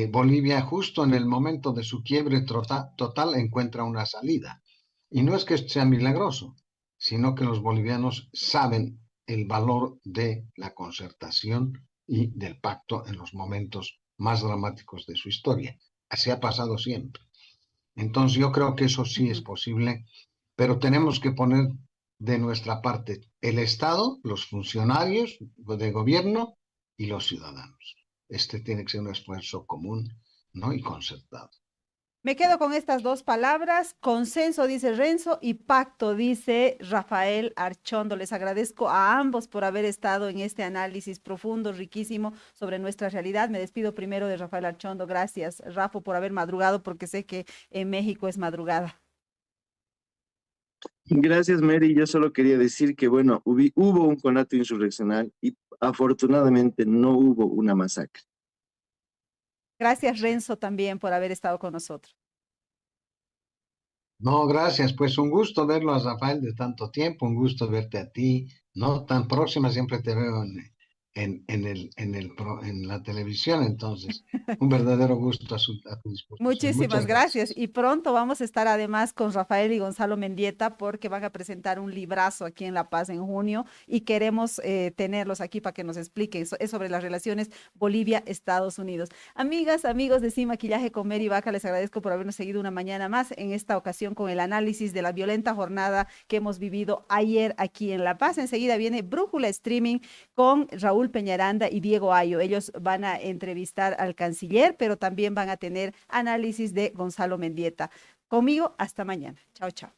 Bolivia justo en el momento de su quiebre total encuentra una salida. Y no es que sea milagroso, sino que los bolivianos saben el valor de la concertación y del pacto en los momentos más dramáticos de su historia. Así ha pasado siempre. Entonces yo creo que eso sí es posible, pero tenemos que poner de nuestra parte el Estado, los funcionarios de gobierno y los ciudadanos. Este tiene que ser un esfuerzo común, ¿no? Y concertado. Me quedo con estas dos palabras, consenso, dice Renzo, y pacto, dice Rafael Archondo. Les agradezco a ambos por haber estado en este análisis profundo, riquísimo sobre nuestra realidad. Me despido primero de Rafael Archondo. Gracias, Rafa, por haber madrugado, porque sé que en México es madrugada. Gracias, Mary. Yo solo quería decir que, bueno, hubo un conato insurreccional y afortunadamente no hubo una masacre. Gracias, Renzo, también por haber estado con nosotros. No, gracias. Pues un gusto verlo a Rafael de tanto tiempo, un gusto verte a ti, no tan próxima, siempre te veo en la televisión, entonces, un verdadero gusto a tu disposición. Muchísimas Muchas gracias. gracias. Y pronto vamos a estar además con Rafael y Gonzalo Mendieta porque van a presentar un librazo aquí en La Paz en junio y queremos tenerlos aquí para que nos expliquen. Es sobre las relaciones Bolivia-Estados Unidos. Amigas, amigos de Sin Maquillaje con Mary Vaca, les agradezco por habernos seguido una mañana más, en esta ocasión con el análisis de la violenta jornada que hemos vivido ayer aquí en La Paz. Enseguida viene Brújula Streaming con Raúl Peñaranda y Diego Ayo. Ellos van a entrevistar al canciller, pero también van a tener análisis de Gonzalo Mendieta. Conmigo, hasta mañana. Chao, chao.